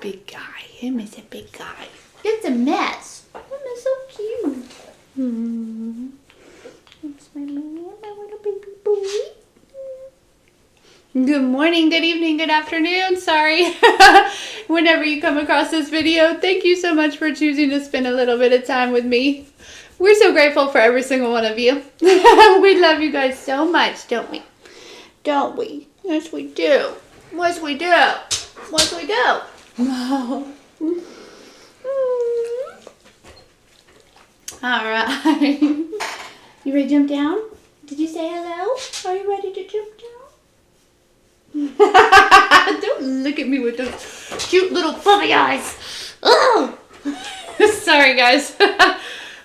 Big guy. Him is a big guy. It's a mess. Him is so cute. It's my little baby boy. Good morning, good evening, good afternoon. Sorry. Whenever you come across this video, thank you so much for choosing to spend a little bit of time with me. We're so grateful for every single one of you. We love you guys so much, don't we? Don't we? Yes, we do. Yes, we do. Yes, we do. All right. You ready to jump down? Did you say hello? Are you ready to jump down? Don't look at me with those cute little puppy eyes. Oh, sorry guys.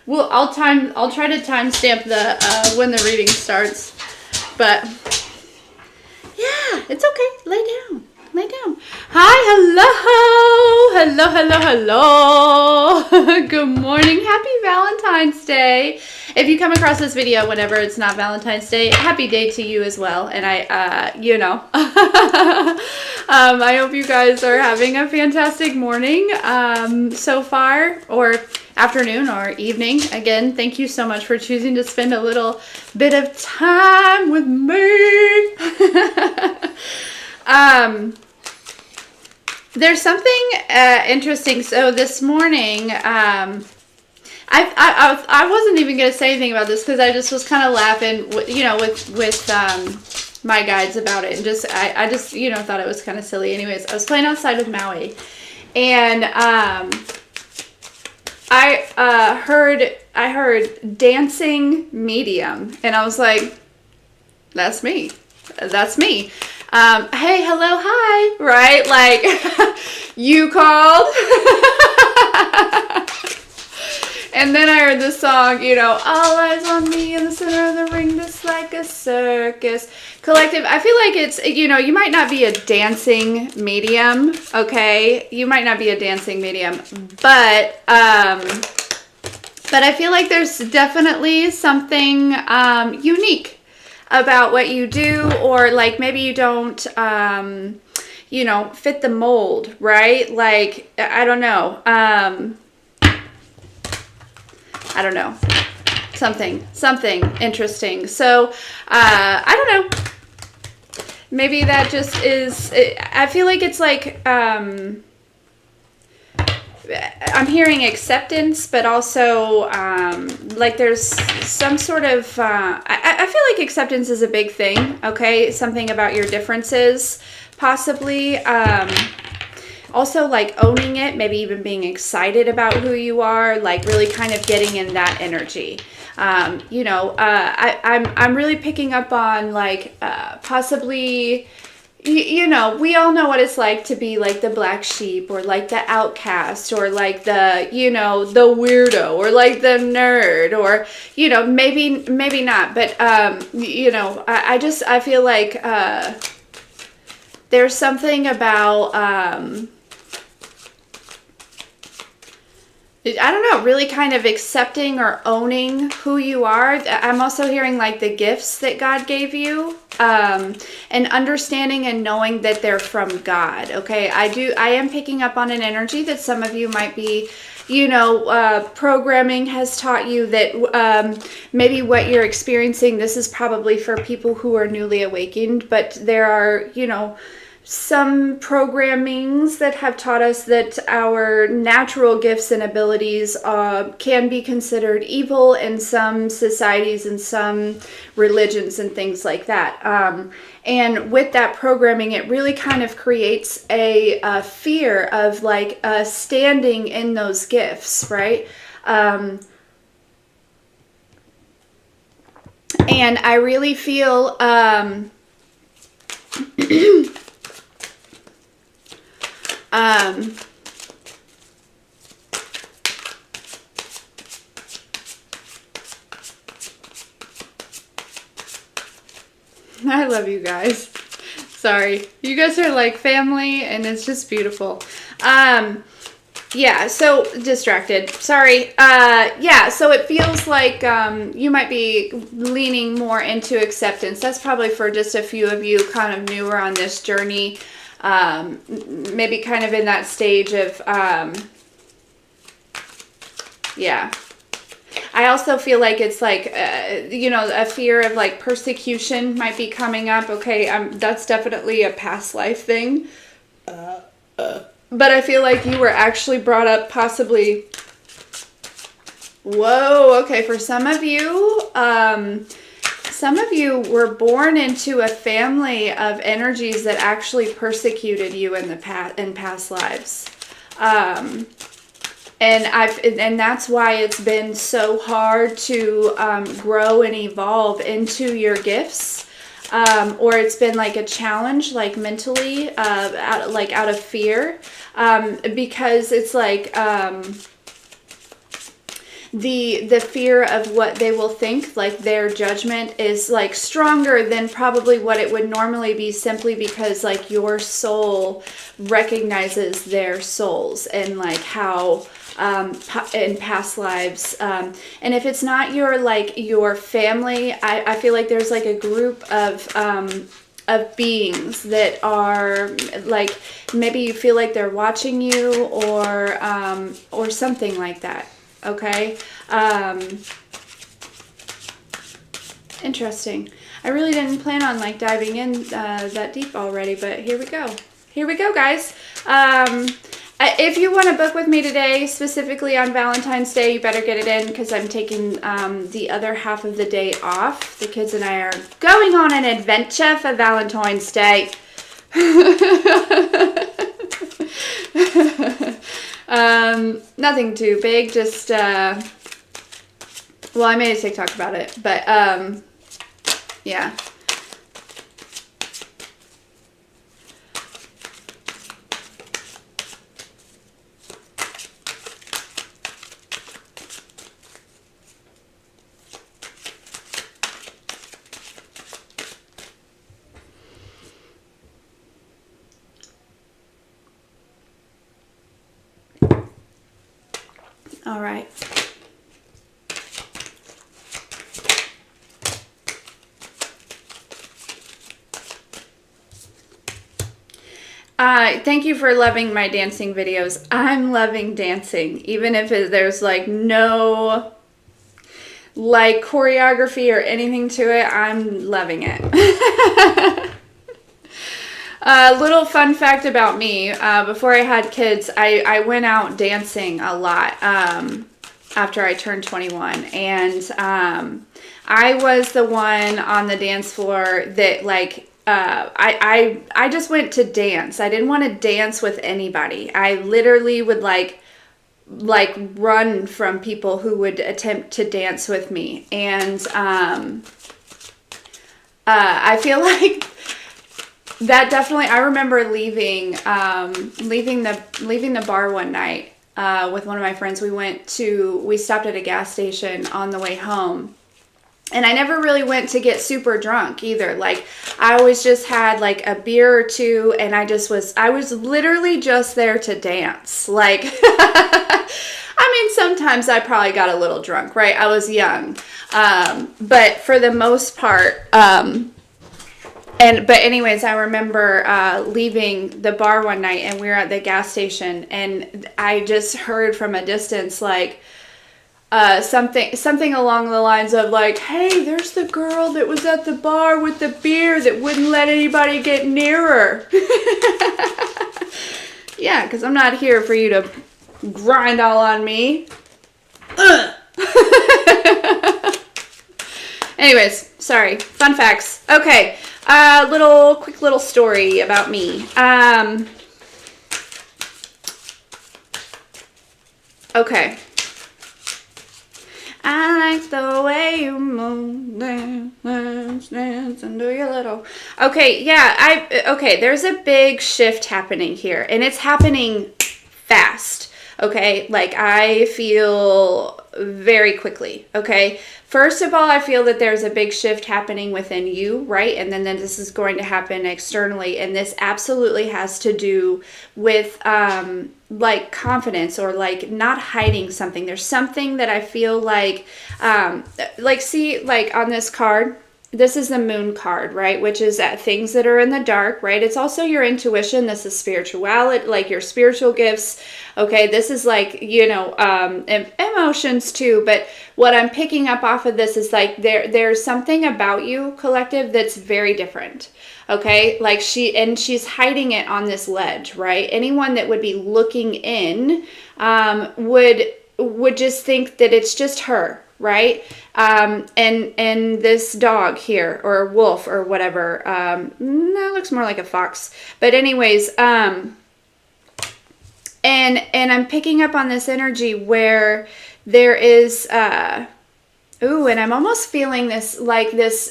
Well, I'll try to timestamp the when the reading starts. But yeah, it's okay. Lay down. Lay down. Hi, hello. Good morning. Happy Valentine's Day. If you come across this video whenever it's not Valentine's Day, happy day to you as well. And I hope you guys are having a fantastic morning so far, or afternoon or evening. Again, thank you so much for choosing to spend a little bit of time with me. There's something interesting. So this morning, I wasn't even gonna say anything about this because I just was kind of laughing, with my guides about it, and I just thought it was kind of silly. Anyways, I was playing outside with Maui, and I heard dancing medium, and I was like, that's me. That's me. Hey, hello, hi, right? Like, you called. And then I heard this song, all eyes on me in the center of the ring, just like a circus. Collective, I feel like it's, you might not be a dancing medium, okay? You might not be a dancing medium, but I feel like there's definitely something unique about what you do, or like maybe you don't, fit the mold, right? Like, I don't know. Something interesting. So, I don't know. Maybe that just is, I feel like it's like, I'm hearing acceptance, but also like there's some sort of I feel like acceptance is a big thing. Okay, something about your differences, possibly. Also, like owning it, maybe even being excited about who you are, like really kind of getting in that energy. I'm really picking up on like possibly. We all know what it's like to be like the black sheep, or like the outcast, or like the, the weirdo, or like the nerd, or, maybe not. But, I feel like there's something about, I don't know, really kind of accepting or owning who you are. I'm also hearing like the gifts that God gave you, and understanding and knowing that they're from God. Okay. I am picking up on an energy that some of you might be, programming has taught you that, maybe what you're experiencing, this is probably for people who are newly awakened, but there are, some programmings that have taught us that our natural gifts and abilities can be considered evil in some societies and some religions and things like that. And with that programming, it really kind of creates a fear of like standing in those gifts, right? And I really feel I love you guys. Sorry. You guys are like family, and it's just beautiful. Yeah, so distracted. Sorry. Yeah, so it feels like you might be leaning more into acceptance. That's probably for just a few of you kind of newer on this journey. maybe kind of in that stage of, yeah. I also feel like it's like, you know, a fear of like persecution might be coming up. Okay, that's definitely a past life thing. But I feel like you were actually brought up possibly. Whoa, okay, for some of you were born into a family of energies that actually persecuted you in past lives. And that's why it's been so hard to grow and evolve into your gifts. Or it's been like a challenge, like mentally, out of fear. Because it's like the fear of what they will think, like their judgment is like stronger than probably what it would normally be, simply because like your soul recognizes their souls and like how in past lives, and if it's not your family, I feel like there's like a group of beings that are like, maybe you feel like they're watching you, or something like that. Okay. Interesting. I really didn't plan on like diving in that deep already, but here we go. Here we go, guys. If you want to book with me today, specifically on Valentine's Day, you better get it in, because I'm taking the other half of the day off. The kids and I are going on an adventure for Valentine's Day. Nothing too big, just, well, I made a TikTok about it, but, yeah. All right. Thank you for loving my dancing videos. I'm loving dancing, even if there's like no like choreography or anything to it. I'm loving it. Little fun fact about me, before I had kids, I went out dancing a lot after I turned 21, and I was the one on the dance floor that like, I just went to dance. I didn't want to dance with anybody. I literally would like run from people who would attempt to dance with me, and I feel like that definitely, I remember leaving the bar one night with one of my friends. We stopped at a gas station on the way home, and I never really went to get super drunk either. Like, I always just had like a beer or two, and I was literally just there to dance. Like, I mean, sometimes I probably got a little drunk, right? I was young, but for the most part, but anyways, I remember leaving the bar one night, and we were at the gas station, and I just heard from a distance like something along the lines of like, "Hey, there's the girl that was at the bar with the beer that wouldn't let anybody get near her." Yeah, because I'm not here for you to grind all on me. Anyways, sorry. Fun facts. Okay. Quick little story about me. Okay. I like the way you move, dance, and do your little. Okay, yeah, okay, there's a big shift happening here, and it's happening fast. Okay, like I feel very quickly. Okay, first of all, I feel that there's a big shift happening within you, right? And then this is going to happen externally, and this absolutely has to do with like confidence, or like not hiding something. There's something that I feel like see, like on this card, this is the moon card, right? Which is things that are in the dark, right? It's also your intuition. This is spirituality, like your spiritual gifts. Okay, this is like, you know, emotions too. But what I'm picking up off of this is like there's something about you, collective, that's very different. Okay, like she's hiding it on this ledge, right? Anyone that would be looking in would just think that it's just her, right? And this dog here, or wolf, or whatever. No, it looks more like a fox. But anyways, and I'm picking up on this energy where there is, ooh, and I'm almost feeling this, like this,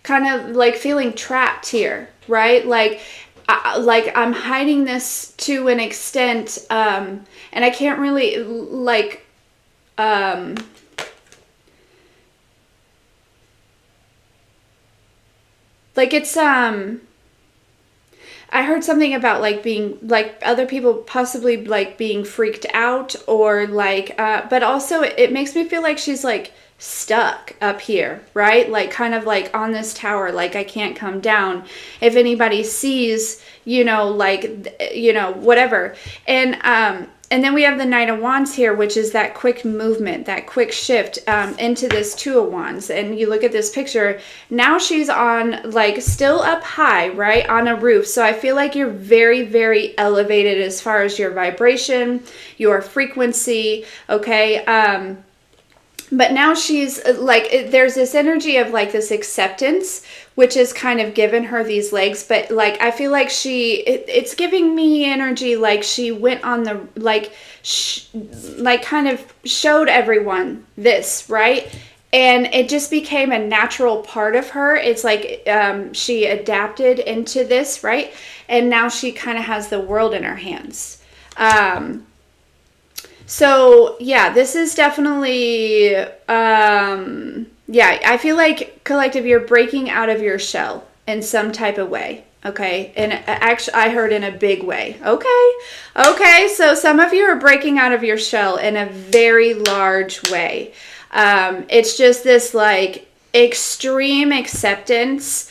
kind of like feeling trapped here, right? Like I'm hiding this to an extent, and I can't really, like, like it's, I heard something about like being like other people possibly like being freaked out, or like, but also it makes me feel like she's like stuck up here, right? Like kind of like on this tower, like I can't come down. If anybody sees, you know, like, you know, whatever. And then we have the Knight of Wands here, which is that quick movement, that quick shift into this Two of Wands. And you look at this picture, now she's on, like, still up high, right, on a roof. So I feel like you're very, very elevated as far as your vibration, your frequency, okay? But now she's like, there's this energy of like this acceptance, which has kind of given her these legs. But like, I feel like it's giving me energy like she went on the, like, like kind of showed everyone this, right? And it just became a natural part of her. It's like she adapted into this, right? And now she kind of has the world in her hands. So yeah, this is definitely, yeah, I feel like, collective, you're breaking out of your shell in some type of way. Okay. And actually, I heard in a big way. Okay. Okay. So some of you are breaking out of your shell in a very large way. It's just this like extreme acceptance.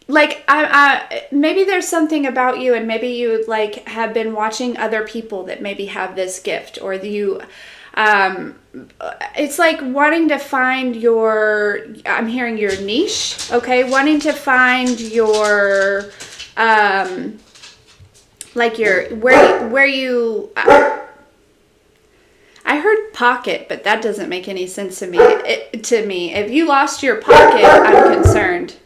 Like I maybe there's something about you, and maybe you like have been watching other people that maybe have this gift, or you it's like wanting to find your, I'm hearing your niche, okay? Wanting to find your like your where you I heard pocket, but that doesn't make any sense to me. If you lost your pocket, I'm concerned.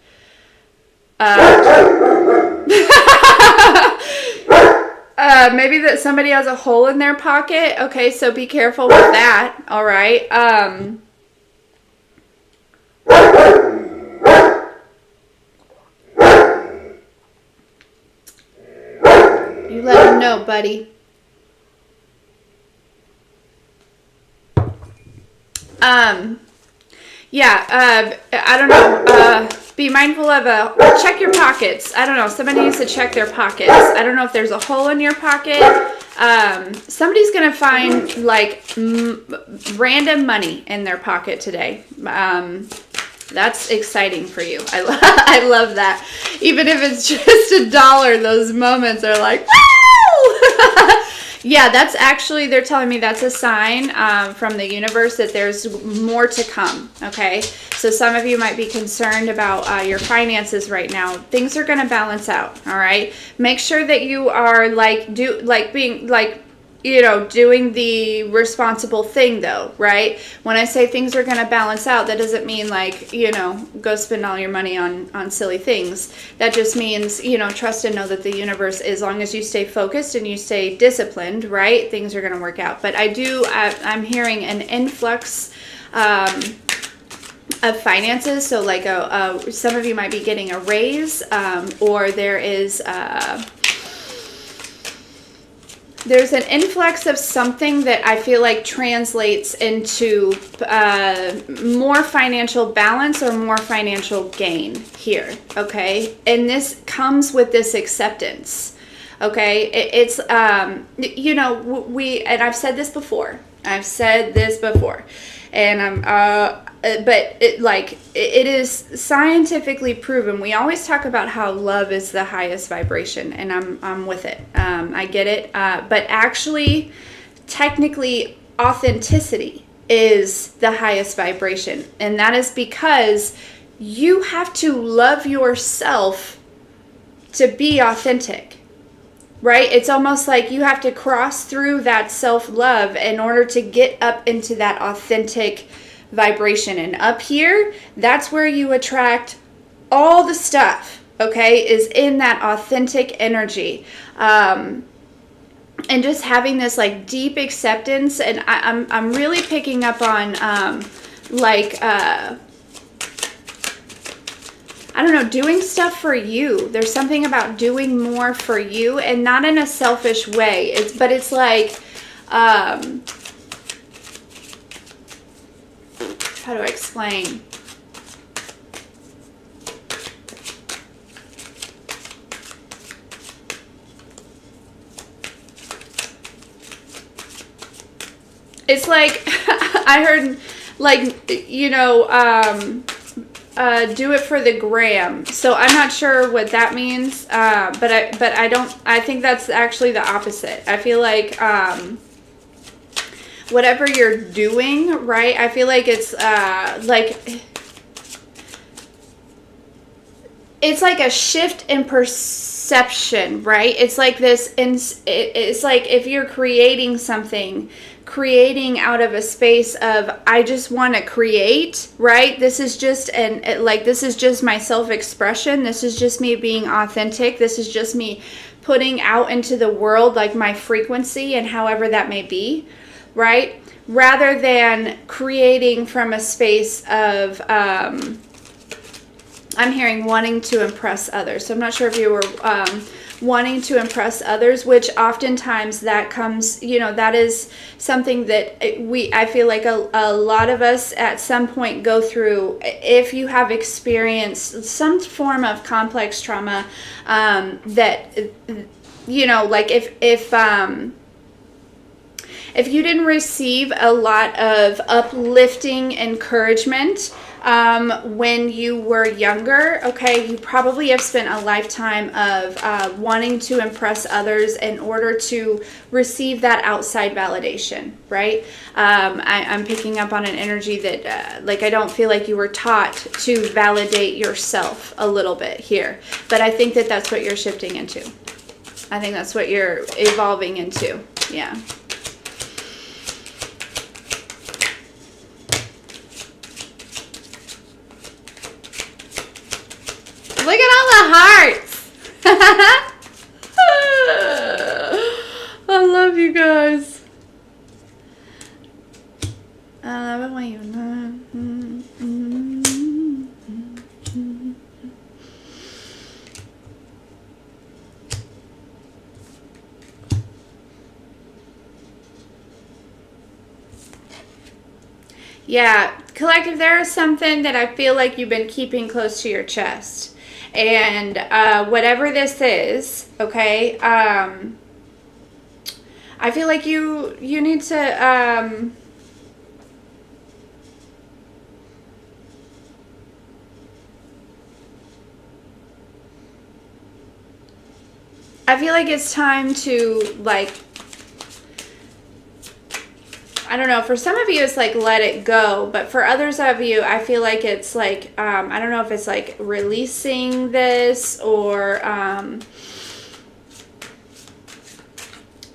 Maybe that somebody has a hole in their pocket. Okay, so be careful with that. All right. You let them know, buddy. Yeah, I don't know, be mindful of check your pockets. I don't know, somebody needs to check their pockets. I don't know if there's a hole in your pocket. Somebody's gonna find like random money in their pocket today. That's exciting for you. I love that. Even if it's just $1, those moments are like, woo! Yeah, that's actually, they're telling me that's a sign from the universe that there's more to come, okay? So some of you might be concerned about your finances right now. Things are going to balance out, all right? Make sure that you are doing the responsible thing though, right? When I say things are going to balance out, that doesn't mean like, go spend all your money on silly things. That just means, trust and know that the universe, as long as you stay focused and you stay disciplined, right? Things are going to work out. But I'm hearing an influx of finances. So like some of you might be getting a raise, or there's an influx of something that I feel like translates into more financial balance or more financial gain here, okay? And this comes with this acceptance, okay? It's, and I've said this before. And but it is scientifically proven. We always talk about how love is the highest vibration, and I'm with it. I get it. But actually, technically, authenticity is the highest vibration, and that is because you have to love yourself to be authentic. Right? It's almost like you have to cross through that self-love in order to get up into that authentic vibration. And up here, that's where you attract all the stuff, okay, is in that authentic energy. And just having this like deep acceptance. And I'm really picking up on I don't know, doing stuff for you. There's something about doing more for you, and not in a selfish way. But it's like, how do I explain? It's like, I heard, like, you know, do it for the gram. So I'm not sure what that means, but I think that's actually the opposite. I feel like whatever you're doing, right? I feel like it's like a shift in perception, right? It's like this, it's like if you're creating something, creating out of a space of, I just want to create, right? This is just, this is just my self-expression. This is just me being authentic. This is just me putting out into the world, like, my frequency, and however that may be, right? Rather than creating from a space of, I'm hearing wanting to impress others. So I'm not sure if you were wanting to impress others, which oftentimes that comes, you know, that is something that I feel like a lot of us at some point go through. If you have experienced some form of complex trauma, that, you know, like if you didn't receive a lot of uplifting encouragement when you were younger, okay, you probably have spent a lifetime of wanting to impress others in order to receive that outside validation, right? I'm picking up on an energy that, like, I don't feel like you were taught to validate yourself a little bit here. But I think that that's what you're shifting into. I think that's what you're evolving into. Yeah. Look at all the hearts. I love you guys. I love it when you love. Yeah, collective, there is something that I feel like you've been keeping close to your chest. And whatever this is, okay, I feel like you need to, I feel like it's time to, like, I don't know, for some of you it's like let it go, but for others of you I feel like it's like, I don't know if it's like releasing this or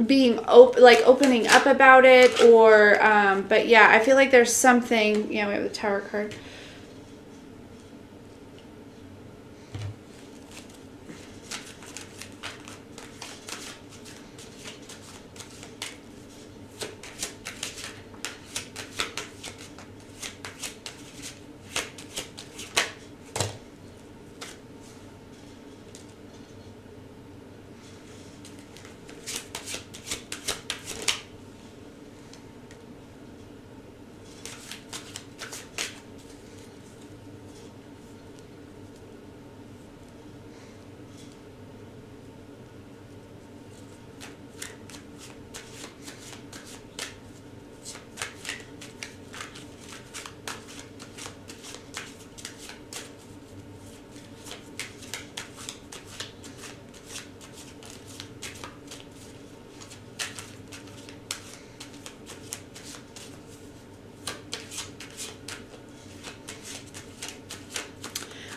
being opening up about it, or but yeah, I feel like there's something, we have the Tower card.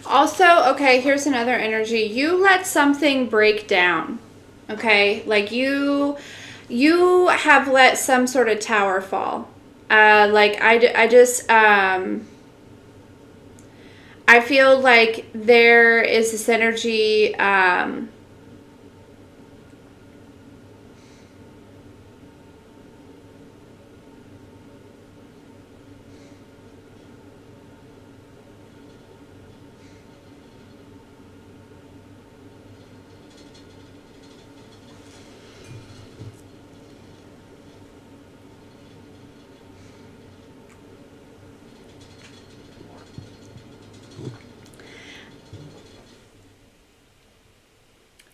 Also, okay, here's another energy. You let something break down. Okay? Like you have let some sort of tower fall. Like I just I feel like there is this energy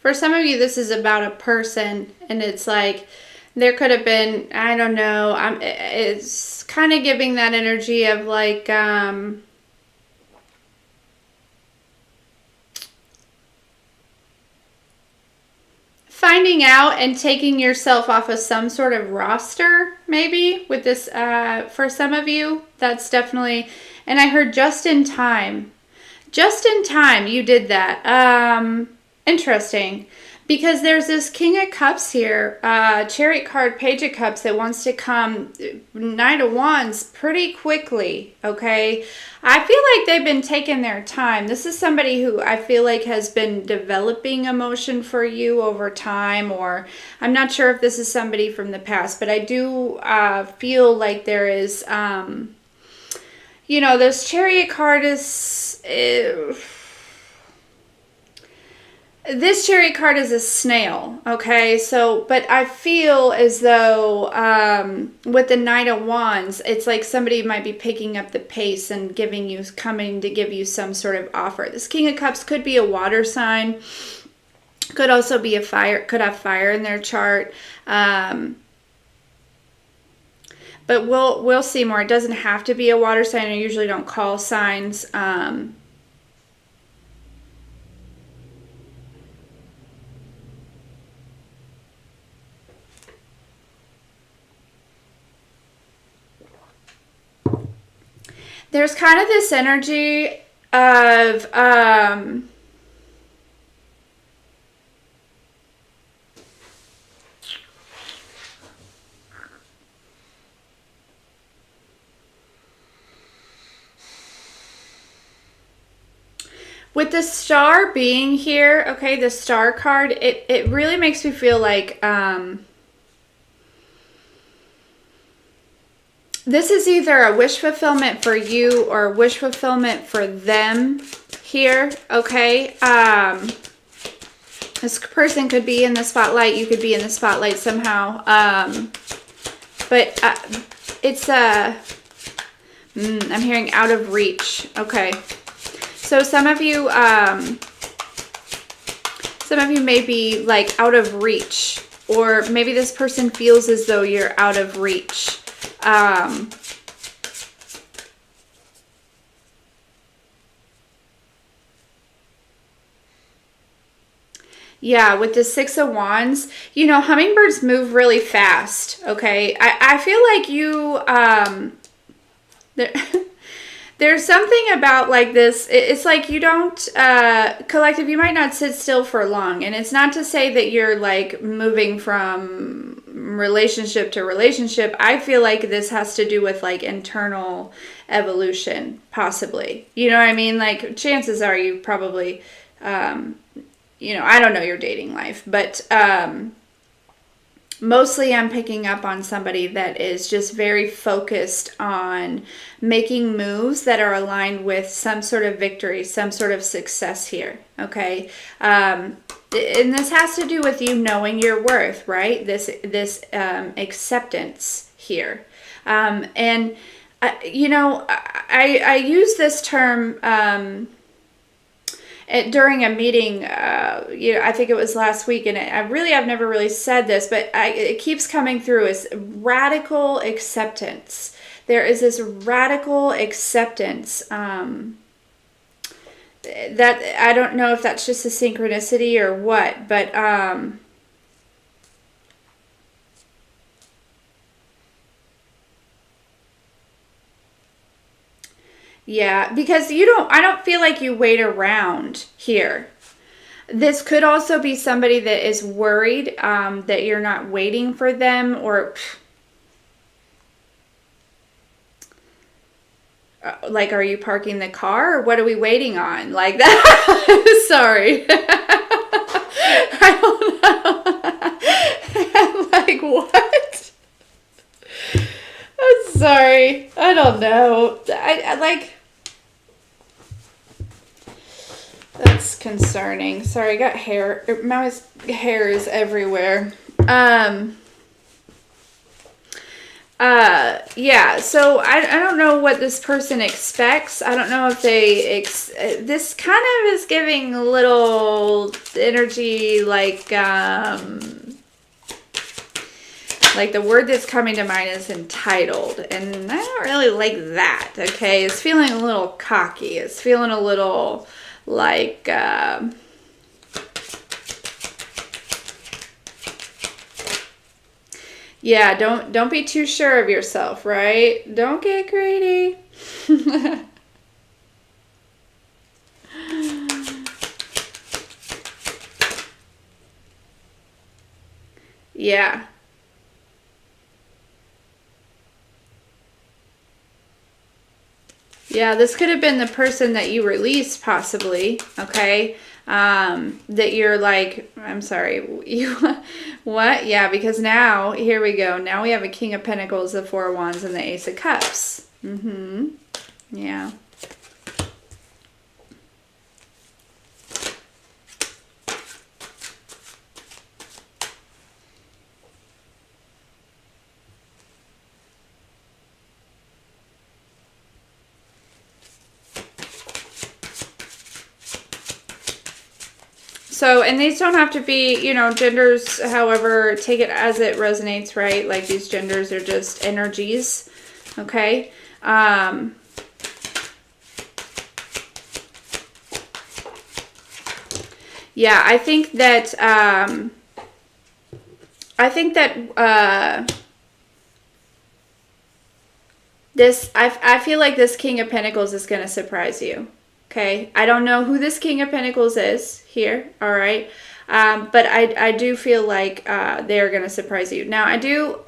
for some of you, this is about a person, and it's like there could have been, I don't know, it's kind of giving that energy of like, finding out and taking yourself off of some sort of roster, maybe with this, for some of you, that's definitely, and I heard just in time. Just in time, you did that. Interesting. Because there's this King of Cups here, Chariot card, Page of Cups that wants to come, Knight of Wands pretty quickly, okay? I feel like they've been taking their time. This is somebody who I feel like has been developing emotion for you over time, or I'm not sure if this is somebody from the past, but I do feel like there is, you know, this Chariot card is... this Chariot card is a snail, okay? So, but I feel as though with the Knight of Wands, it's like somebody might be picking up the pace and coming to give you some sort of offer. This King of Cups could be a water sign, could also be could have fire in their chart. But we'll see more. It doesn't have to be a water sign. I usually don't call signs. There's kind of this energy of with the star being here, okay, the star card, it really makes me feel like this is either a wish fulfillment for you or a wish fulfillment for them here, okay? This person could be in the spotlight. You could be in the spotlight somehow. But it's I'm hearing out of reach. Okay. So some of you may be like out of reach, or maybe this person feels as though you're out of reach. Yeah, with the Six of Wands, you know, hummingbirds move really fast, okay? I feel like you, there's something about like this, it's like you don't, collective, you might not sit still for long, and it's not to say that you're like moving from relationship to relationship. I feel like this has to do with like internal evolution, possibly. You know what I mean? Like chances are you probably, you know, I don't know your dating life, but mostly I'm picking up on somebody that is just very focused on making moves that are aligned with some sort of victory, some sort of success here, okay? And this has to do with you knowing your worth, right? This acceptance here. And, you know, I use this term... during a meeting, you know, I think it was last week, and I've never really said this, but it keeps coming through as radical acceptance. There is this radical acceptance that I don't know if that's just a synchronicity or what, but Yeah, because I don't feel like you wait around here. This could also be somebody that is worried that you're not waiting for them, or like, are you parking the car, or what are we waiting on? Like that. Sorry. I don't know. Like, what? I'm sorry. I don't know. I like, that's concerning. Sorry, I got hair. My hair is everywhere. Yeah, so I don't know what this person expects. I don't know if this kind of is giving a little energy, like the word that's coming to mind is entitled, and I don't really like that. Okay, it's feeling a little cocky. It's feeling a little like yeah, don't be too sure of yourself, right? Don't get greedy. Yeah. Yeah, this could have been the person that you released, possibly, okay? That you're like, I'm sorry, you, what? Yeah, because now, here we go. Now we have a King of Pentacles, the Four of Wands, and the Ace of Cups. Yeah. So, and these don't have to be, genders, however, take it as it resonates, right? Like, these genders are just energies, okay? Yeah, I think that, I feel like this King of Pentacles is going to surprise you. Okay, I don't know who this King of Pentacles is here, all right? But I do feel like they're going to surprise you. Now, I do...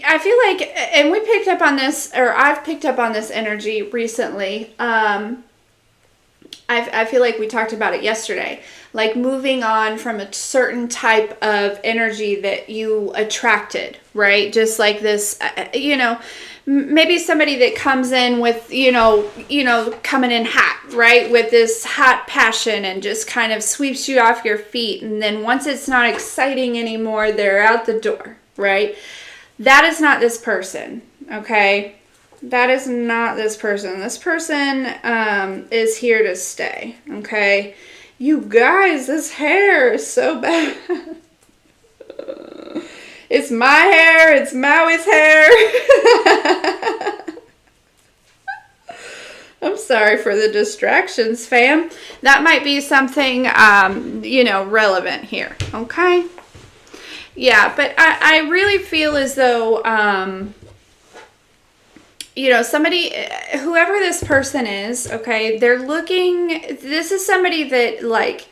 I feel like, and we picked up on this, or I've picked up on this energy recently. I feel like we talked about it yesterday, like moving on from a certain type of energy that you attracted, right? Just like this, maybe somebody that comes in with, coming in hot, right? With this hot passion and just kind of sweeps you off your feet. And then once it's not exciting anymore, they're out the door, right? That is not this person, okay? That is not this person. This person is here to stay, okay? You guys, this hair is so bad. It's my hair. It's Maui's hair. I'm sorry for the distractions, fam. That might be something, relevant here, okay? Yeah, but I really feel as though, somebody, whoever this person is, okay, this is somebody that, like,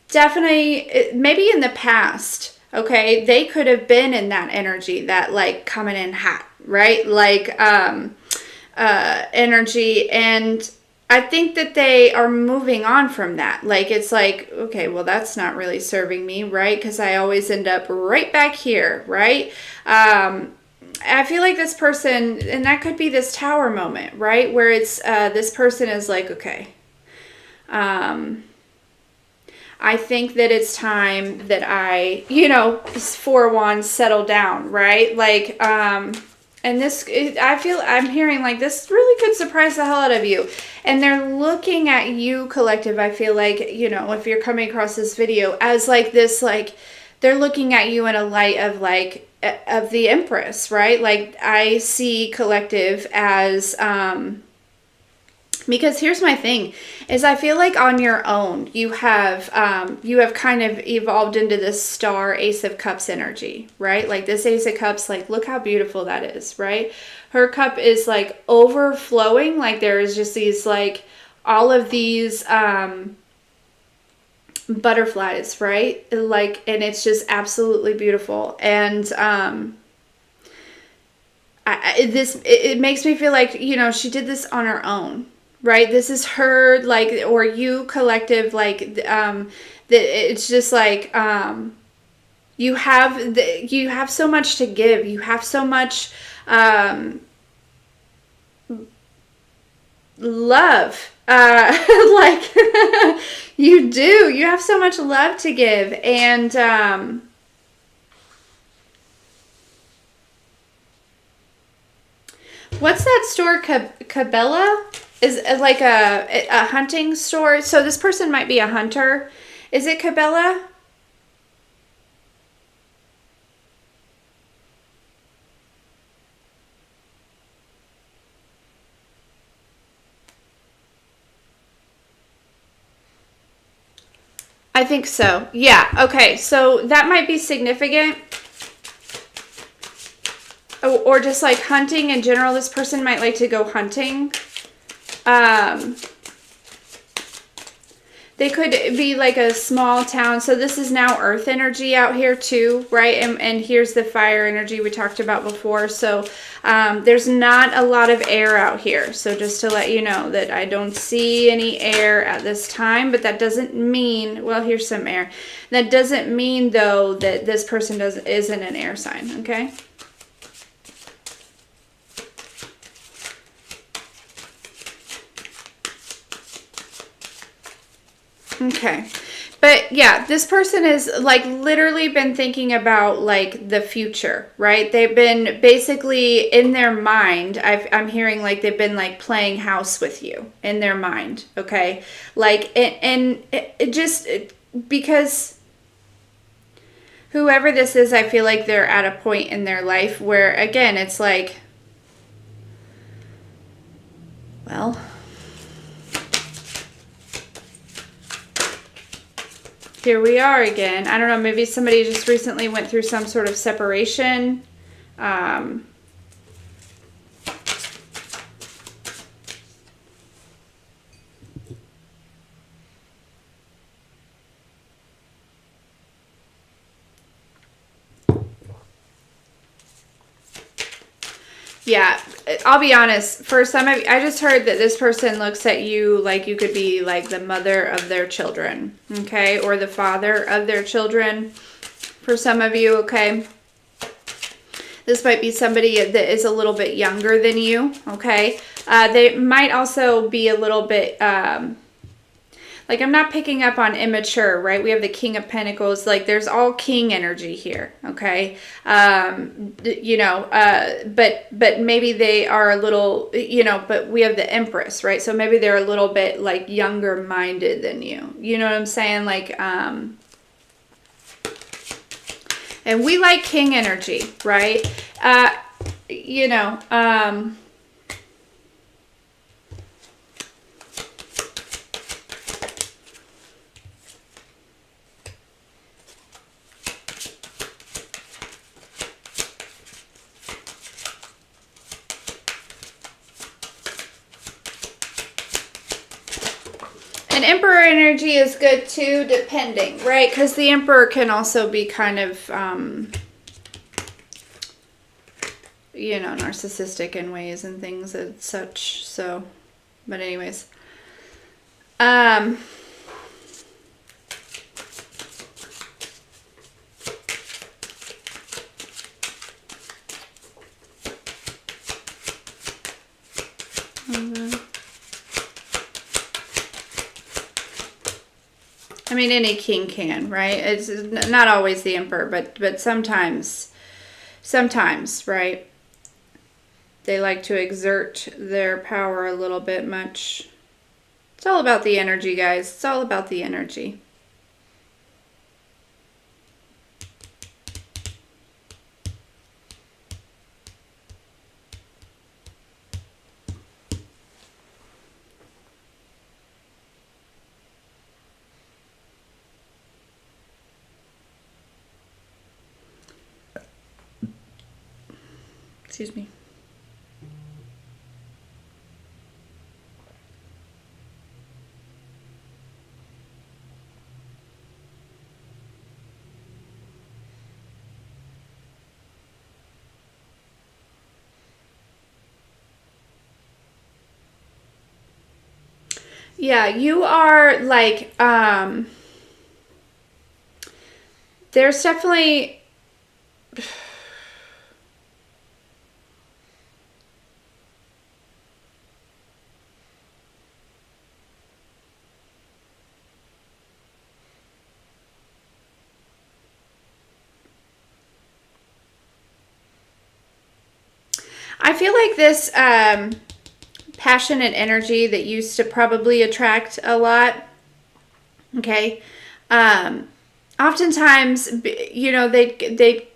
definitely, maybe in the past, okay, they could have been in that energy, that, like, coming in hot, right? Like, energy, and I think that they are moving on from that. Like, it's like, okay, well, that's not really serving me, right? Because I always end up right back here, right? I feel like this person, and that could be this tower moment, right? Where it's, this person is like, okay, I think that it's time that I, Four Wands, settle down, right? Like, and I'm hearing like this really could surprise the hell out of you. And they're looking at you, collective, I feel like, if you're coming across this video, as like this, like, they're looking at you in a light of like of the Empress, right? Like I see collective as because here's my thing is I feel like on your own you have kind of evolved into this star Ace of Cups energy, right? Like this Ace of Cups, like look how beautiful that is, right? Her cup is like overflowing, like there is just these like all of these butterflies, right? Like, and it's just absolutely beautiful. And it makes me feel like, you know, she did this on her own, right? This is her, like, or you collective, like, that it's just like, you have so much to give. You have so much, love. Like, you do. You have so much love to give. And, what's that store? Cabela is like a hunting store. So this person might be a hunter. Is it Cabela? I think so. Yeah. Okay. So that might be significant. Or just like hunting in general. This person might like to go hunting. They could be like a small town. So this is now earth energy out here too, right? And here's the fire energy we talked about before. So there's not a lot of air out here. So just to let you know that I don't see any air at this time, but that doesn't mean, well, here's some air. That doesn't mean though that this person isn't an air sign, okay? Okay. But yeah, this person has like literally been thinking about like the future, right? They've been basically in their mind. I'm hearing like they've been like playing house with you in their mind. Okay. Like, and it just because whoever this is, I feel like they're at a point in their life where again, it's like, well, here we are again. I don't know, maybe somebody just recently went through some sort of separation. Yeah, I'll be honest. For some of you, I just heard that this person looks at you like you could be like the mother of their children, okay? Or the father of their children. For some of you, okay? This might be somebody that is a little bit younger than you, okay? They might also be a little bit... like, I'm not picking up on immature, right? We have the King of Pentacles. Like, there's all king energy here, okay? You know, but maybe they are a little, you know, but we have the Empress, right? So maybe they're a little bit, like, younger-minded than you. You know what I'm saying? Like, and we like king energy, right? You know, and Emperor energy is good too, depending, right? Because the Emperor can also be kind of, you know, narcissistic in ways and things and such. So, but anyways. I mean, any king can, right? It's not always the Emperor, but sometimes, right? They like to exert their power a little bit much. It's all about the energy, guys. It's all about the energy. Excuse me. Yeah, you are like, there's definitely, I feel like this passionate energy that used to probably attract a lot, okay, oftentimes, they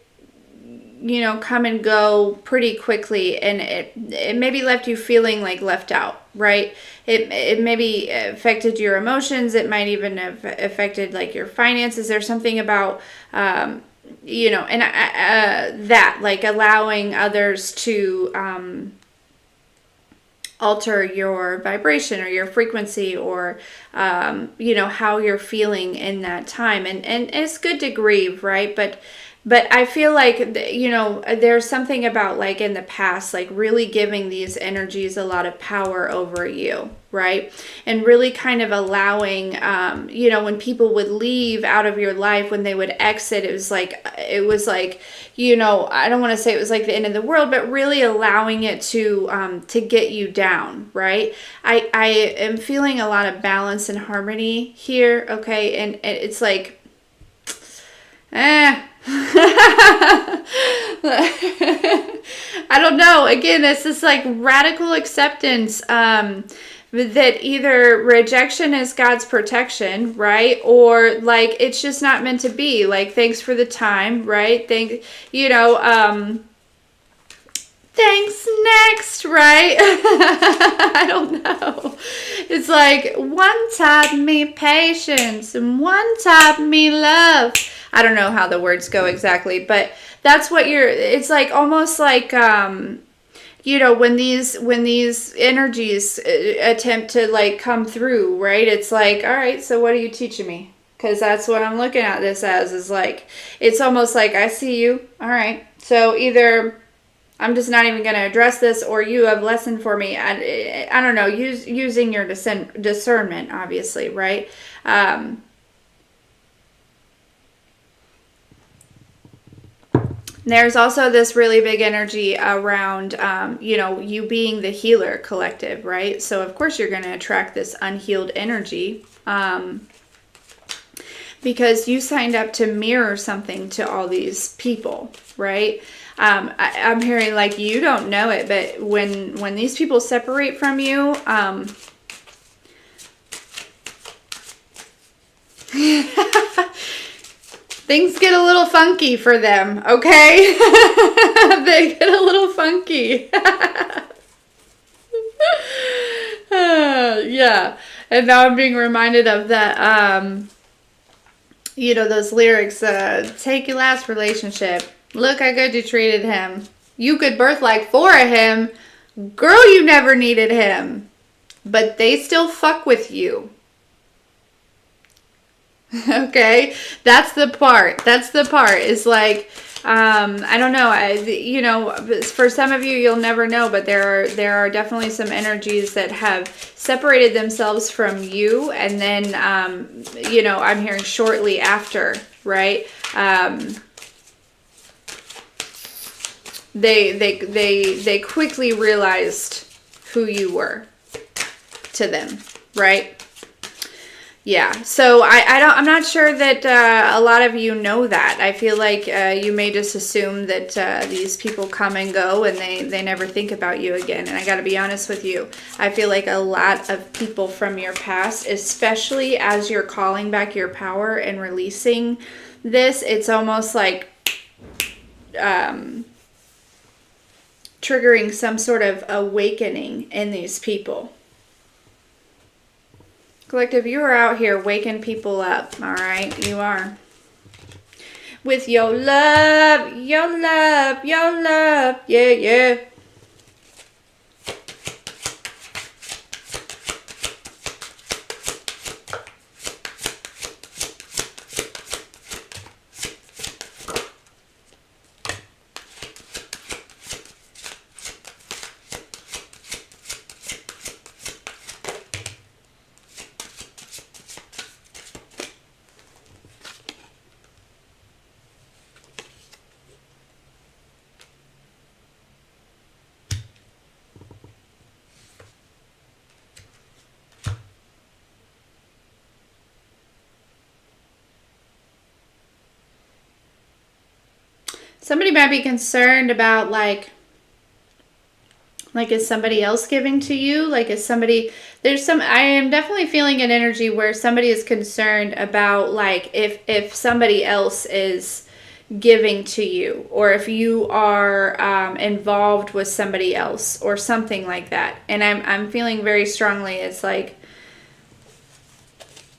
come and go pretty quickly, and it maybe left you feeling like left out, right? It maybe affected your emotions. It might even have affected like your finances. There's something about, and that, like, allowing others to alter your vibration or your frequency, or how you're feeling in that time, and it's good to grieve, right? But I feel like, there's something about, like, in the past, like, really giving these energies a lot of power over you, right? And really kind of allowing, when people would leave out of your life, when they would exit, it was like, I don't want to say it was like the end of the world, but really allowing it to get you down, right? I am feeling a lot of balance and harmony here, okay? And it's like, I don't know. Again, it's this like radical acceptance, that either rejection is God's protection, right? Or like it's just not meant to be. Like, thanks for the time, right? Thanks next, right? I don't know. It's like, one taught me patience and one taught me love. I don't know how the words go exactly, but that's what it's like, almost like, when these energies attempt to like come through, right? It's like, all right, so what are you teaching me? Because that's what I'm looking at this as, is like, it's almost like, I see you. All right. So either I'm just not even going to address this, or you have lesson for me. I don't know, using your discernment, obviously, right? There's also this really big energy around, you being the healer collective, right? So, of course, you're going to attract this unhealed energy, because you signed up to mirror something to all these people, right? I'm hearing, like, you don't know it, but when these people separate from you, things get a little funky for them, okay? They get a little funky. Yeah. And now I'm being reminded of that, those lyrics, take your last relationship. Look how good you treated him. You could birth like 4 of him. Girl, you never needed him. But they still fuck with you. Okay? That's the part. It's like, I don't know. For some of you, you'll never know, but there are definitely some energies that have separated themselves from you, and then, I'm hearing shortly after, right? They quickly realized who you were to them, right? Yeah, so I'm not sure that a lot of you know that. I feel like you may just assume that these people come and go and they never think about you again. And I got to be honest with you, I feel like a lot of people from your past, especially as you're calling back your power and releasing this, it's almost like triggering some sort of awakening in these people. Collective, you are out here waking people up, all right? You are. with your love, your love, your love. Yeah, yeah. Somebody might be concerned about like is somebody else giving to you? Like is somebody, I am definitely feeling an energy where somebody is concerned about like if somebody else is giving to you, or if you are involved with somebody else or something like that. And I'm feeling very strongly it's like,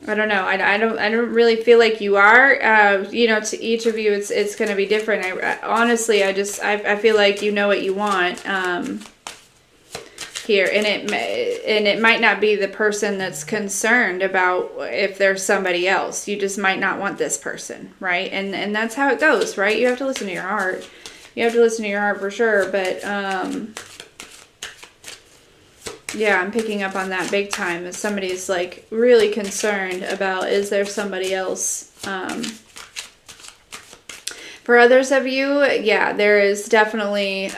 I don't know. I don't really feel like you are. You know, to each of you, it's going to be different. Honestly, I feel like you know what you want here, and it might not be the person that's concerned about if there's somebody else. You just might not want this person, right? And that's how it goes, right? You have to listen to your heart. You have to listen to your heart for sure, but yeah, I'm picking up on that big time as somebody's like really concerned about, is there somebody else? For others of you, yeah, there is definitely,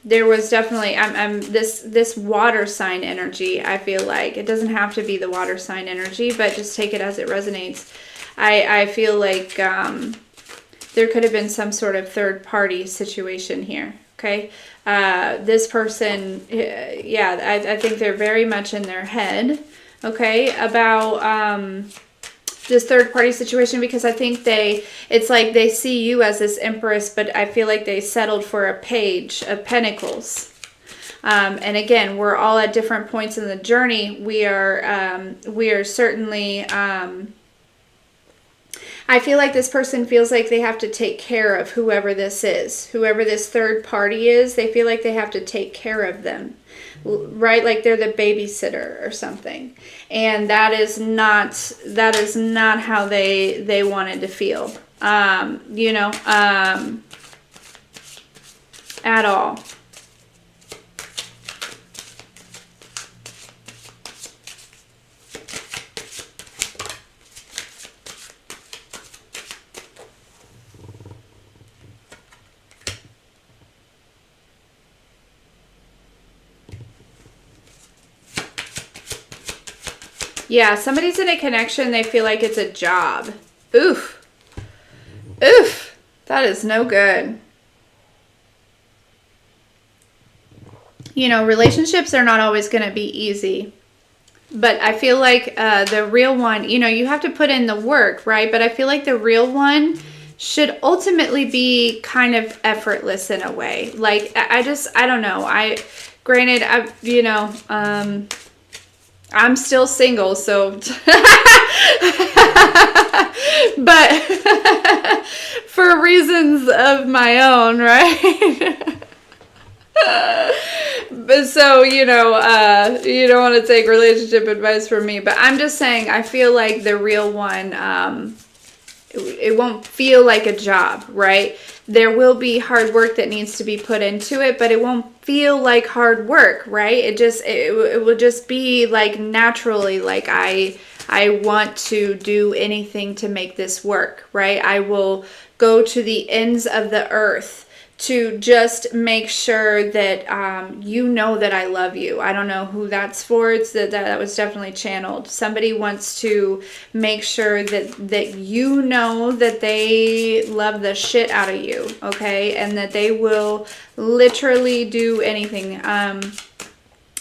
there was definitely, this water sign energy, I feel like. It doesn't have to be the water sign energy, but just take it as it resonates. I feel like there could have been some sort of third party situation here. Okay, this person, yeah, I think they're very much in their head, okay, about this third party situation, because I think it's like they see you as this empress, but I feel like they settled for a page of pentacles. And again, we're all at different points in the journey. We are certainly, I feel like this person feels like they have to take care of whoever this is. Whoever this third party is, they feel like they have to take care of them, right? Like they're the babysitter or something. And that is not how they wanted to feel, you know, at all. Yeah, somebody's in a connection, they feel like it's a job. Oof. Oof. That is no good. You know, relationships are not always going to be easy. But I feel like the real one, you know, you have to put in the work, right? But I feel like the real one should ultimately be kind of effortless in a way. Like, I don't know. Granted, you know, I'm still single, so, but for reasons of my own, right? But so, you know, you don't want to take relationship advice from me, but I'm just saying, I feel like the real one, it won't feel like a job, right? There will be hard work that needs to be put into it, but it won't feel like hard work, right? It will just be like naturally, like I want to do anything to make this work, right? I will go to the ends of the earth to just make sure that you know that I love you. I don't know who that's for. It's that was definitely channeled. Somebody wants to make sure that you know that they love the shit out of you, okay? And that they will literally do anything.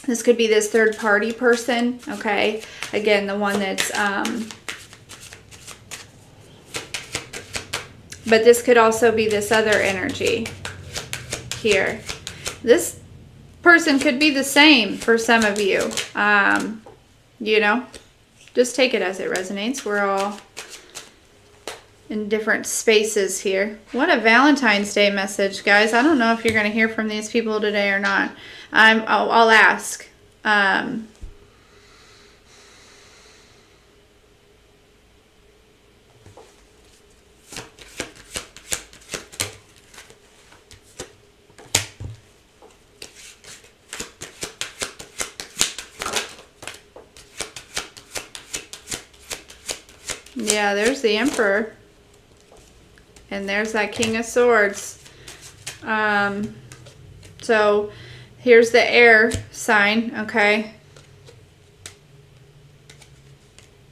This could be this third party person, okay? Again, the one that's... but this could also be this other energy here. This person could be the same for some of you. You know, just take it as it resonates. We're all in different spaces here. What a Valentine's Day message, guys. I don't know if you're going to hear from these people today or not. I'll ask. Yeah, there's the Emperor. And there's that King of Swords. So here's the air sign, okay?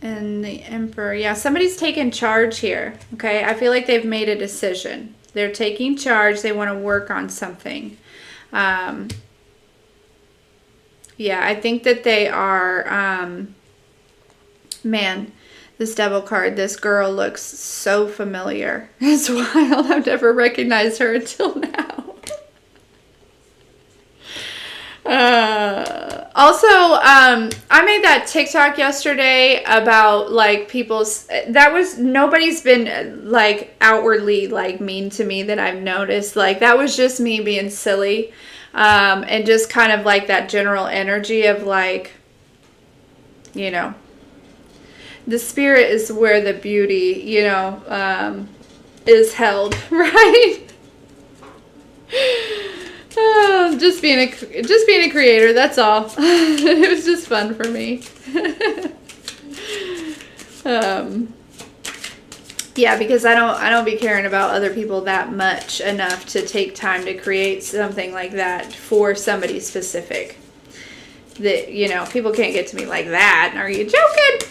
And the Emperor. Yeah, somebody's taking charge here, okay? I feel like they've made a decision. They're taking charge. They want to work on something. Yeah, I think that they are, man, this Devil card, this girl looks so familiar. It's wild. I've never recognized her until now. Also, I made that TikTok yesterday about like people's, nobody's been like outwardly like mean to me that I've noticed. Like that was just me being silly. And just kind of like that general energy of like, you know, the spirit is where the beauty, you know, is held, right? Just being a creator, that's all. It was just fun for me. Yeah, because I don't be caring about other people that much enough to take time to create something like that for somebody specific. That, you know, people can't get to me like that. Are you joking?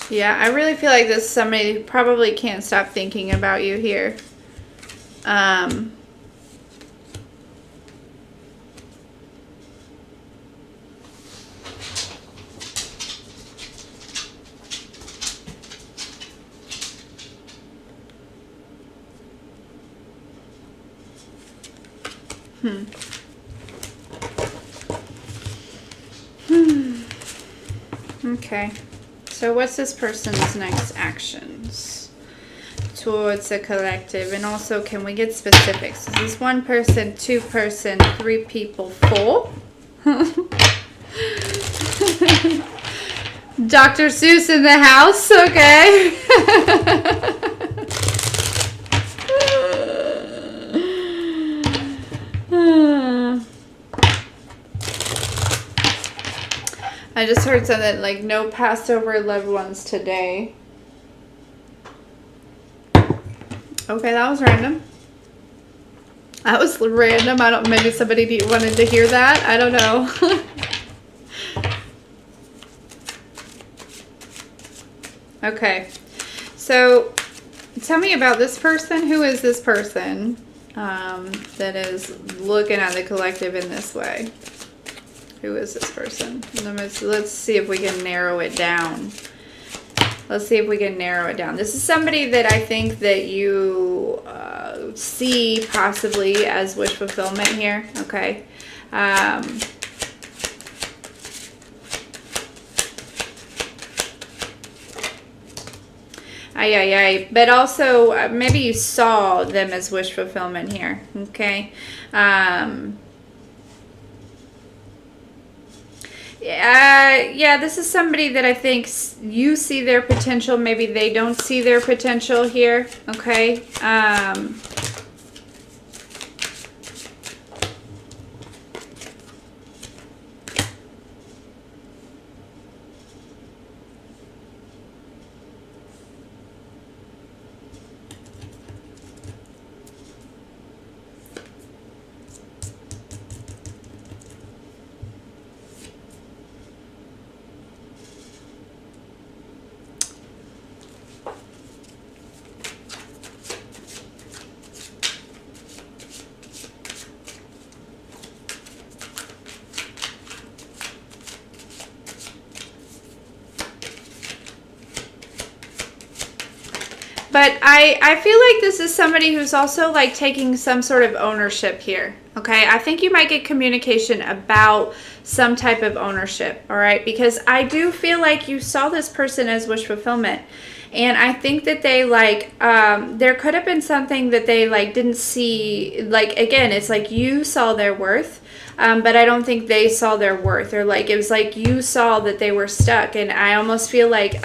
Yeah, I really feel like this is somebody who probably can't stop thinking about you here. Okay. So what's this person's next actions towards the collective? And also, can we get specifics? Is this one person, two person, three people, four? Dr. Seuss in the house, okay. I just heard something like no Passover loved ones today. Okay, that was random. That was random. I don't, maybe somebody wanted to hear that. I don't know. Okay. So tell me about this person. Who is this person that is looking at the collective in this way? Who is this person? Let's see if we can narrow it down. Let's see if we can narrow it down. This is somebody that I think that you see possibly as wish fulfillment here. Okay. But also maybe you saw them as wish fulfillment here. Okay. Yeah, this is somebody that I think you see their potential. Maybe they don't see their potential here. Okay. But I feel like this is somebody who's also like taking some sort of ownership here. Okay, I think you might get communication about some type of ownership. All right, because I do feel like you saw this person as wish fulfillment. And I think that they like, there could have been something that they like didn't see. Like, again, it's like you saw their worth. But I don't think they saw their worth, or like, it was like you saw that they were stuck. And I almost feel like,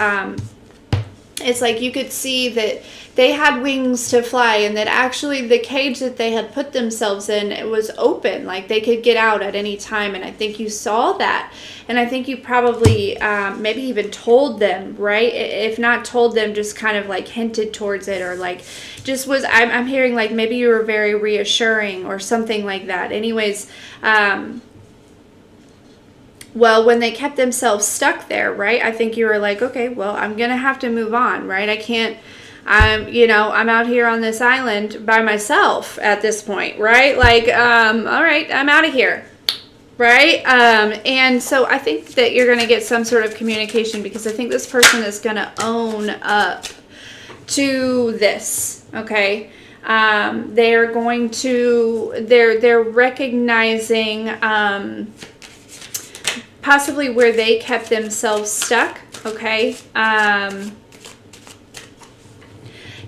it's like you could see that they had wings to fly, and that actually the cage that they had put themselves in, it was open, like they could get out at any time. And I think you saw that, and I think you probably maybe even told them, right? If not told them, just kind of like hinted towards it, or like just was, I'm hearing like maybe you were very reassuring or something like that. Anyways, well, when they kept themselves stuck there, right? I think you were like, okay, well, I'm going to have to move on, right? I can't, I'm out here on this island by myself at this point, right? Like, all right, I'm out of here, right? And so I think that you're going to get some sort of communication, because I think this person is going to own up to this, okay? They're going to, they're recognizing, possibly where they kept themselves stuck, okay?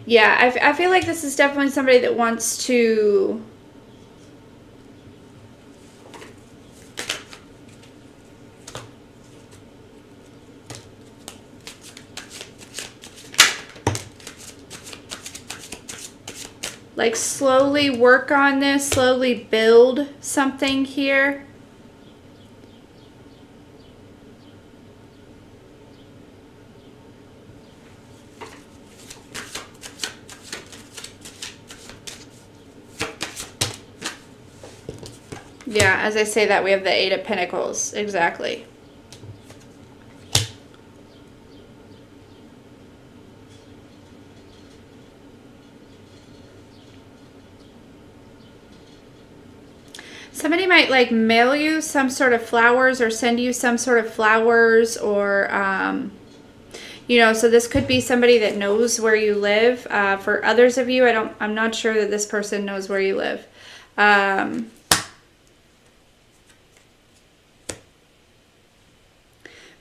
Yeah, I feel like this is definitely somebody that wants to... like slowly work on this, slowly build something here. Yeah, as I say that, we have the Eight of Pentacles. Exactly. Somebody might like mail you some sort of flowers, or send you some sort of flowers, or, so this could be somebody that knows where you live. For others of you, I'm not sure that this person knows where you live.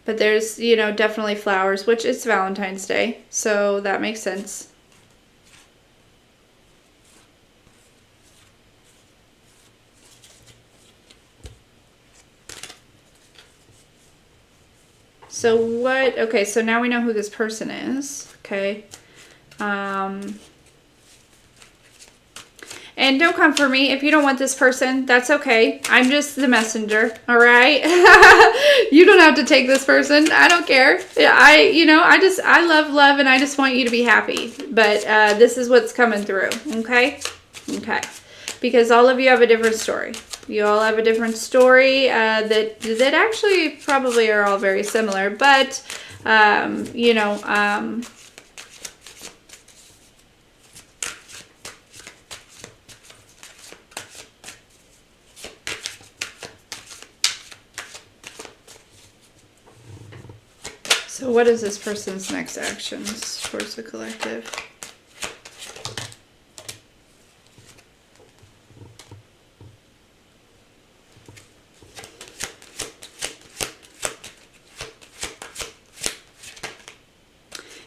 But there's, definitely flowers, which is Valentine's Day, so that makes sense. So what, okay, so now we know who this person is, okay. And don't come for me if you don't want this person. That's okay. I'm just the messenger. All right. You don't have to take this person. I don't care. I love, and I just want you to be happy. But this is what's coming through. Okay. Okay. Because all of you have a different story. You all have a different story that actually probably are all very similar. But, so what is this person's next actions towards the collective?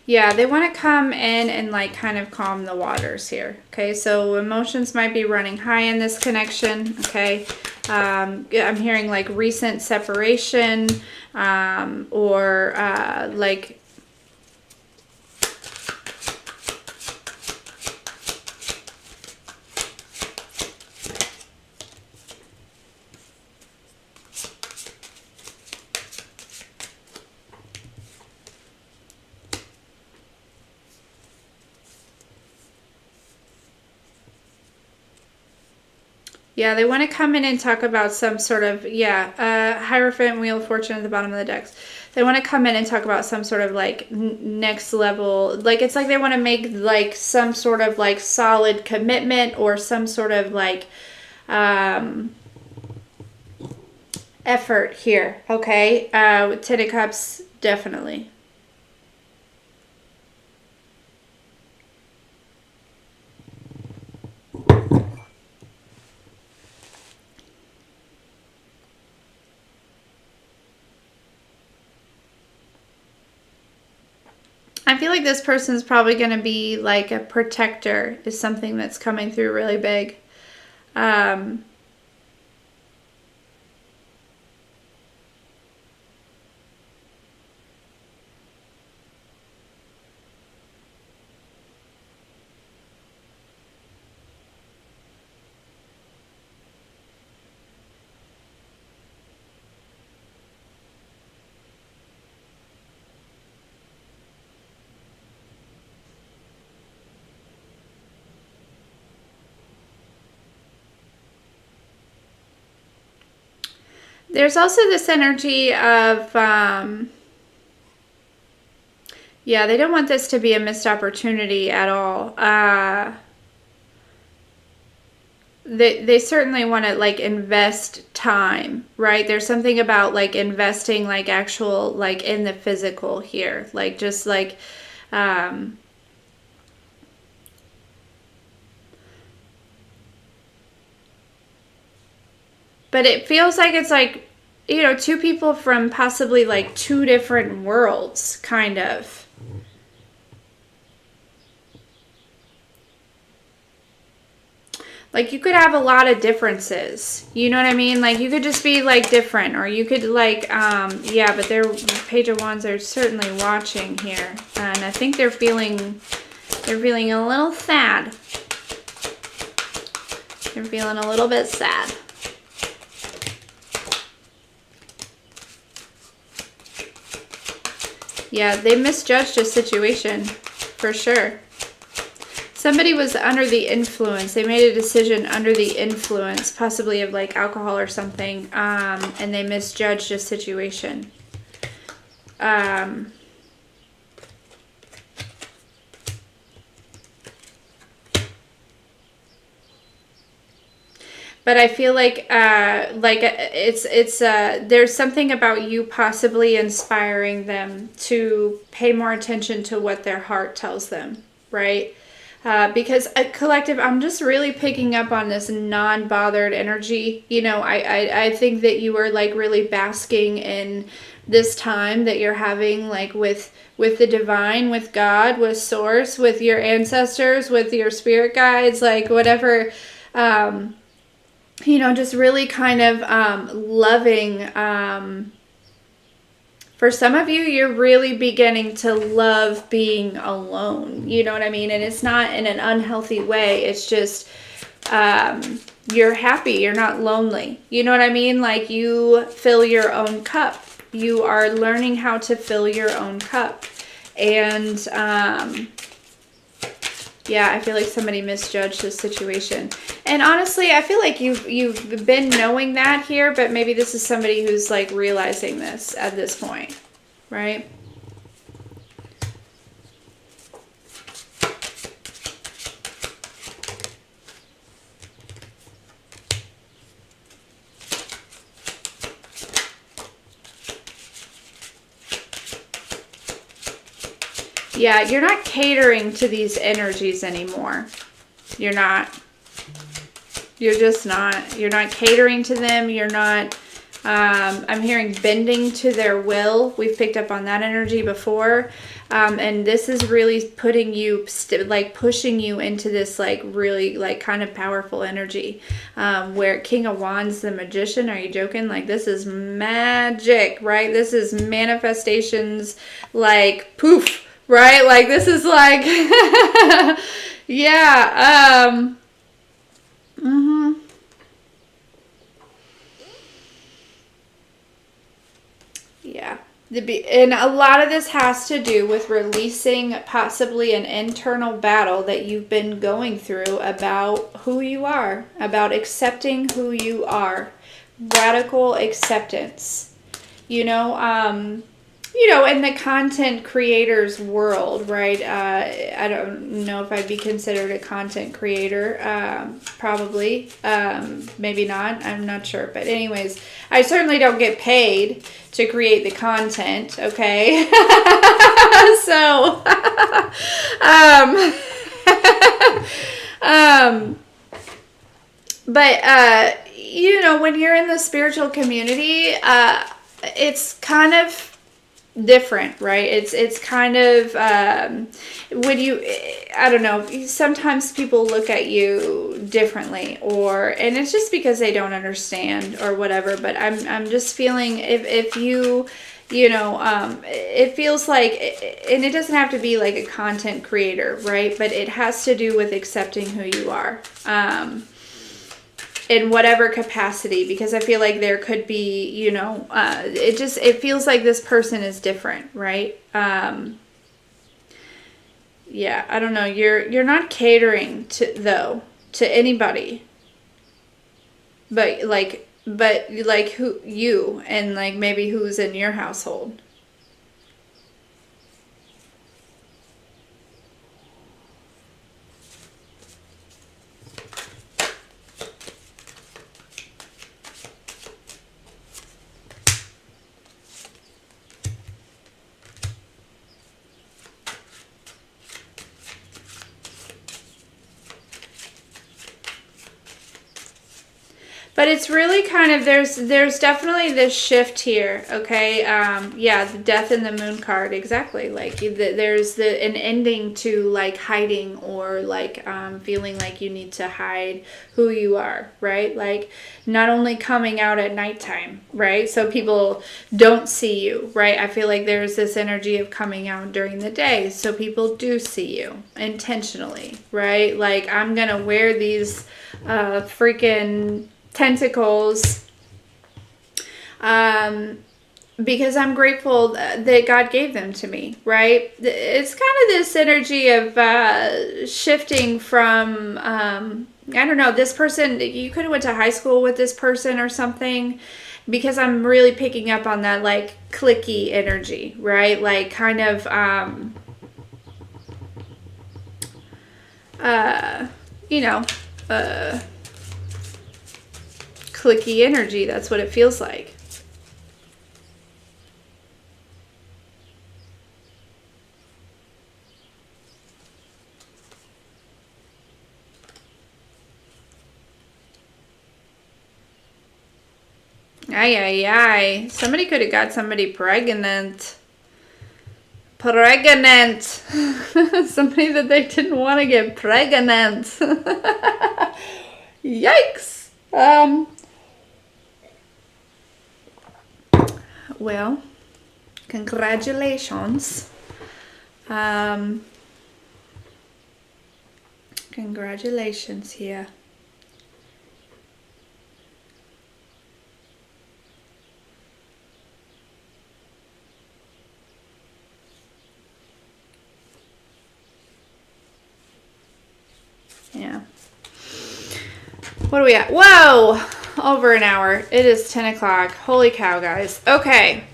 Yeah, they want to come in and like kind of calm the waters here. Okay, so emotions might be running high in this connection. Okay, I'm hearing like recent separation, or like yeah, they want to come in and talk about some sort of, Hierophant, Wheel of Fortune at the bottom of the decks. They want to come in and talk about some sort of like next level, like it's like they want to make like some sort of like solid commitment or some sort of like effort here, okay? With Ten of Cups, definitely. I feel like this person's probably going to be like a protector is something that's coming through really big. There's also this energy of, yeah, they don't want this to be a missed opportunity at all. They certainly want to like invest time, right? There's something about like investing like actual, like in the physical here, like just like, but it feels like it's like, you know, two people from possibly like two different worlds, kind of. Like you could have a lot of differences. You know what I mean? Like you could just be like different, or you could like, yeah, but their Page of Wands are certainly watching here. And I think they're feeling a little sad. They're feeling a little bit sad. Yeah, they misjudged a situation, for sure. Somebody was under the influence. They made a decision under the influence, possibly of like alcohol or something, and they misjudged a situation. But I feel like it's there's something about you possibly inspiring them to pay more attention to what their heart tells them, right? Because a collective, I'm just really picking up on this non-bothered energy. You know, I think that you are like really basking in this time that you're having, like with the divine, with God, with source, with your ancestors, with your spirit guides, like whatever. You know, just really kind of loving. For some of you, you're really beginning to love being alone. You know what I mean? And it's not in an unhealthy way. It's just you're happy. You're not lonely. You know what I mean? Like you fill your own cup. You are learning how to fill your own cup. And yeah, I feel like somebody misjudged this situation. And honestly, I feel like you've been knowing that here, but maybe this is somebody who's like realizing this at this point, right? Yeah, you're not catering to these energies anymore. You're not. You're just not. You're not catering to them. You're not I'm hearing bending to their will. We've picked up on that energy before. And this is really putting you, like pushing you into this like really like kind of powerful energy. Where King of Wands, the Magician, are you joking? Like this is magic, right? This is manifestations like poof, right? Like this is like, yeah. Yeah. And a lot of this has to do with releasing possibly an internal battle that you've been going through about who you are, about accepting who you are. Radical acceptance. In the content creators world, right? I don't know if I'd be considered a content creator. Probably. Maybe not. I'm not sure. But anyways, I certainly don't get paid to create the content. Okay. So, but when you're in the spiritual community, it's kind of different, right? It's kind of when you, I don't know, sometimes people look at you differently, and it's just because they don't understand or whatever. But I'm just feeling if you it feels like, and it doesn't have to be like a content creator, right? But it has to do with accepting who you are. In whatever capacity, because I feel like there could be, it feels like this person is different, right? Yeah, I don't know. You're not catering to anybody, but like who you and like maybe who's in your household. But it's really kind of, there's definitely this shift here, okay? Yeah, the Death and the Moon card, exactly. Like there's an ending to like hiding or like feeling like you need to hide who you are, right? Like not only coming out at nighttime, right? So people don't see you, right? I feel like there's this energy of coming out during the day so people do see you intentionally, right? Like I'm gonna wear these freaking tentacles because I'm grateful that God gave them to me, right? It's kind of this energy of shifting from I don't know, this person, you could have went to high school with this person or something, because I'm really picking up on that like clicky energy, right? Like kind of clicky energy. That's what it feels like. Ay, ay, ay. Somebody could have got somebody pregnant. Pregnant. Somebody that they didn't want to get pregnant. Yikes. Well, congratulations. Congratulations here. Yeah. What are we at? Whoa! Over an hour. It is 10 o'clock. Holy cow, guys. Okay.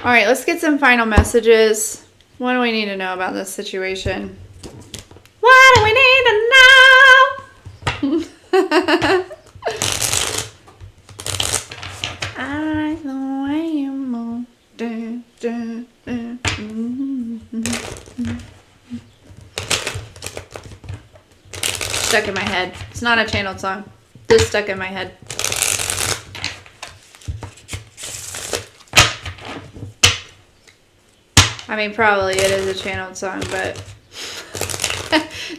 All right, let's get some final messages. What do we need to know about this situation? What do we need to know? I like the way you move. Stuck in my head. It's not a channeled song. This stuck in my head. I mean, probably it is a channeled song, but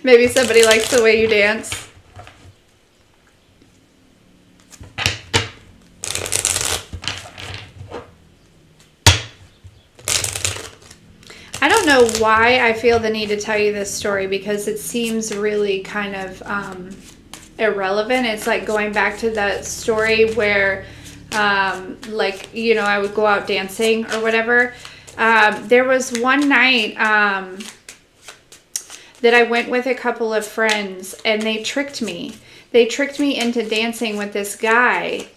maybe somebody likes the way you dance. I don't know why I feel the need to tell you this story, because it seems really kind of irrelevant. It's like going back to that story where, like, you know, I would go out dancing or whatever. There was one night that I went with a couple of friends, and they tricked me. They tricked me into dancing with this guy.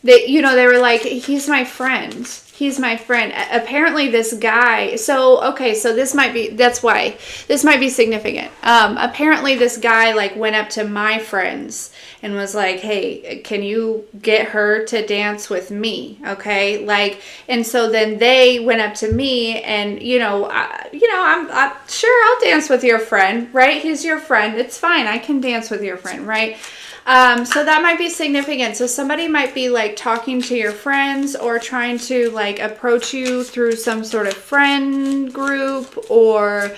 They, you know, they were like, he's my friend. He's my friend. Apparently this guy, so, okay, so this might be, that's why, this might be significant. Apparently this guy, like, went up to my friends and was like, hey, can you get her to dance with me? Okay, like, and so then they went up to me, and, I'm sure I'll dance with your friend, right? He's your friend. It's fine. I can dance with your friend, right? So that might be significant. So somebody might be like talking to your friends or trying to like approach you through some sort of friend group, or,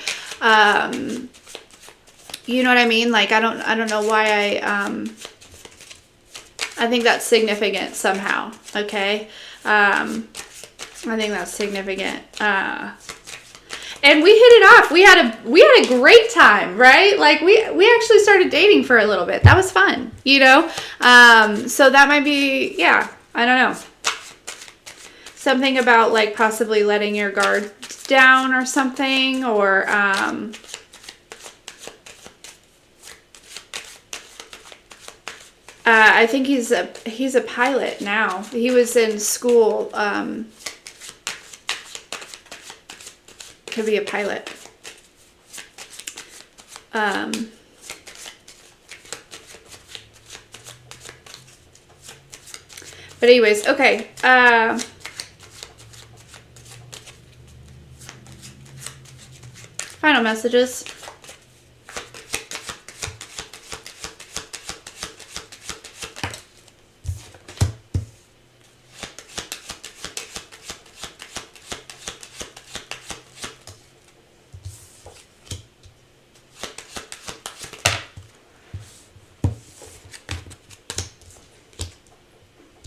you know what I mean? Like, I don't know why I think that's significant somehow. Okay. I think that's significant. And we hit it off. We had a great time, right? Like we actually started dating for a little bit. That was fun, you know? So that might be, yeah, I don't know. Something about like possibly letting your guard down or something, or I think he's a pilot now. He was in school, could be a pilot. But anyways, okay. Final messages.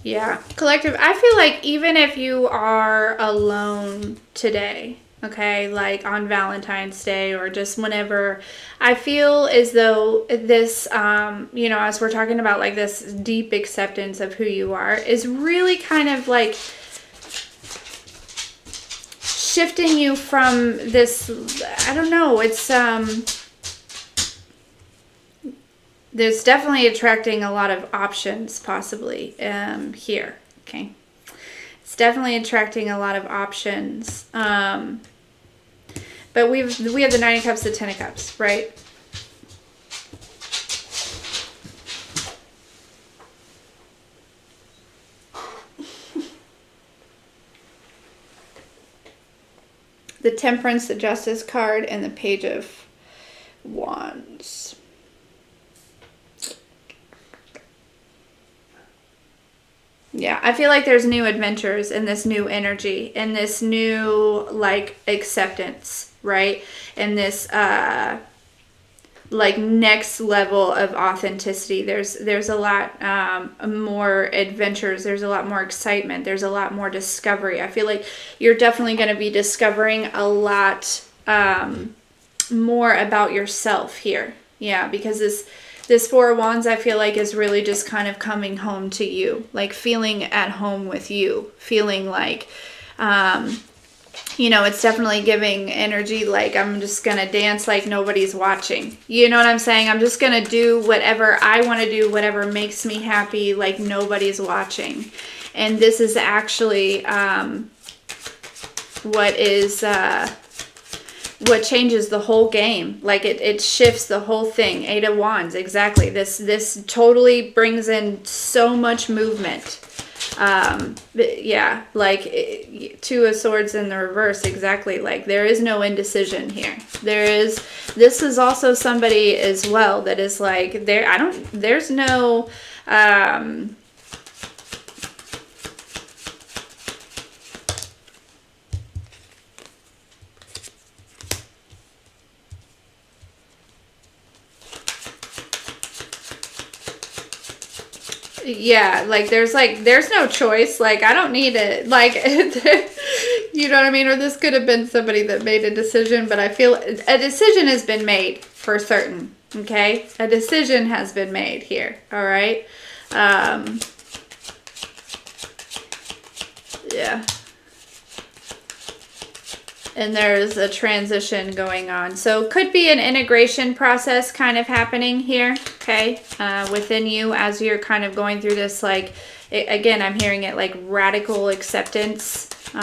Yeah, collective. I feel like even if you are alone today, okay, like on Valentine's Day or just whenever, I feel as though this, as we're talking about like this deep acceptance of who you are is really kind of like shifting you from this, I don't know, it's, there's definitely attracting a lot of options possibly here, okay? It's definitely attracting a lot of options. But we have the Nine of Cups, the Ten of Cups, right? The Temperance, the Justice card, and the Page of Wands. Yeah, I feel like there's new adventures in this new energy, in this new, like, acceptance, right? In this, like, next level of authenticity. There's a lot more adventures. There's a lot more excitement. There's a lot more discovery. I feel like you're definitely going to be discovering a lot more about yourself here. Yeah, because this Four of Wands, I feel like, is really just kind of coming home to you, like feeling at home with you, feeling like, it's definitely giving energy like I'm just going to dance like nobody's watching. You know what I'm saying? I'm just going to do whatever I want to do, whatever makes me happy, like nobody's watching. And this is actually what changes the whole game. Like it shifts the whole thing. Eight of Wands, exactly. This totally brings in so much movement. But yeah, like Two of Swords in the reverse, exactly. Like there is no indecision here. This is also somebody as well that is like, there's no, yeah, like there's no choice. Like I don't need it. Like you know what I mean? Or this could have been somebody that made a decision, but I feel a decision has been made for certain. Okay, a decision has been made here. All right. Yeah. And there's a transition going on. So could be an integration process kind of happening here, okay, within you as you're kind of going through this, like, again, I'm hearing it like radical acceptance. So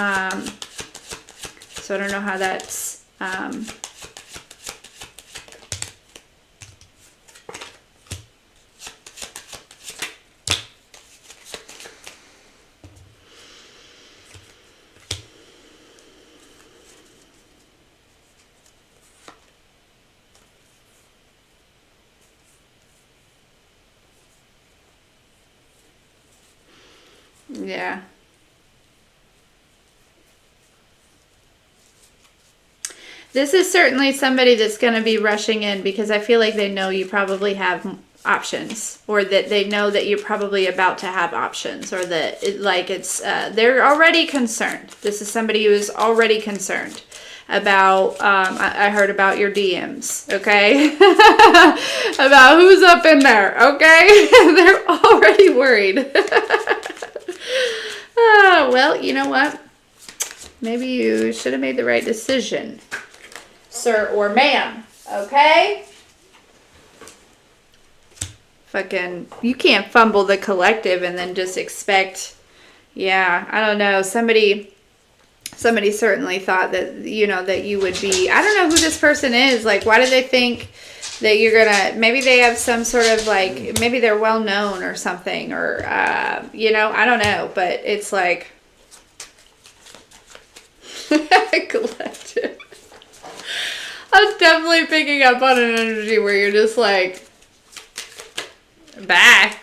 I don't know how that's, yeah. This is certainly somebody that's going to be rushing in because I feel like they know you probably have options, or that they know that you're probably about to have options, or that they're already concerned. This is somebody who is already concerned about, I heard about your DMs, okay? About who's up in there, okay? They're already worried. Well, you know what? Maybe you should have made the right decision, sir or ma'am, okay? Fucking, you can't fumble the collective and then just expect, yeah, I don't know, somebody certainly thought that, you know, that you would be, I don't know who this person is, like, why do they think that you're gonna, maybe they have some sort of, like, maybe they're well known or something, or, you know, I don't know, but it's like, collective. I'm definitely picking up on an energy where you're just like, bye.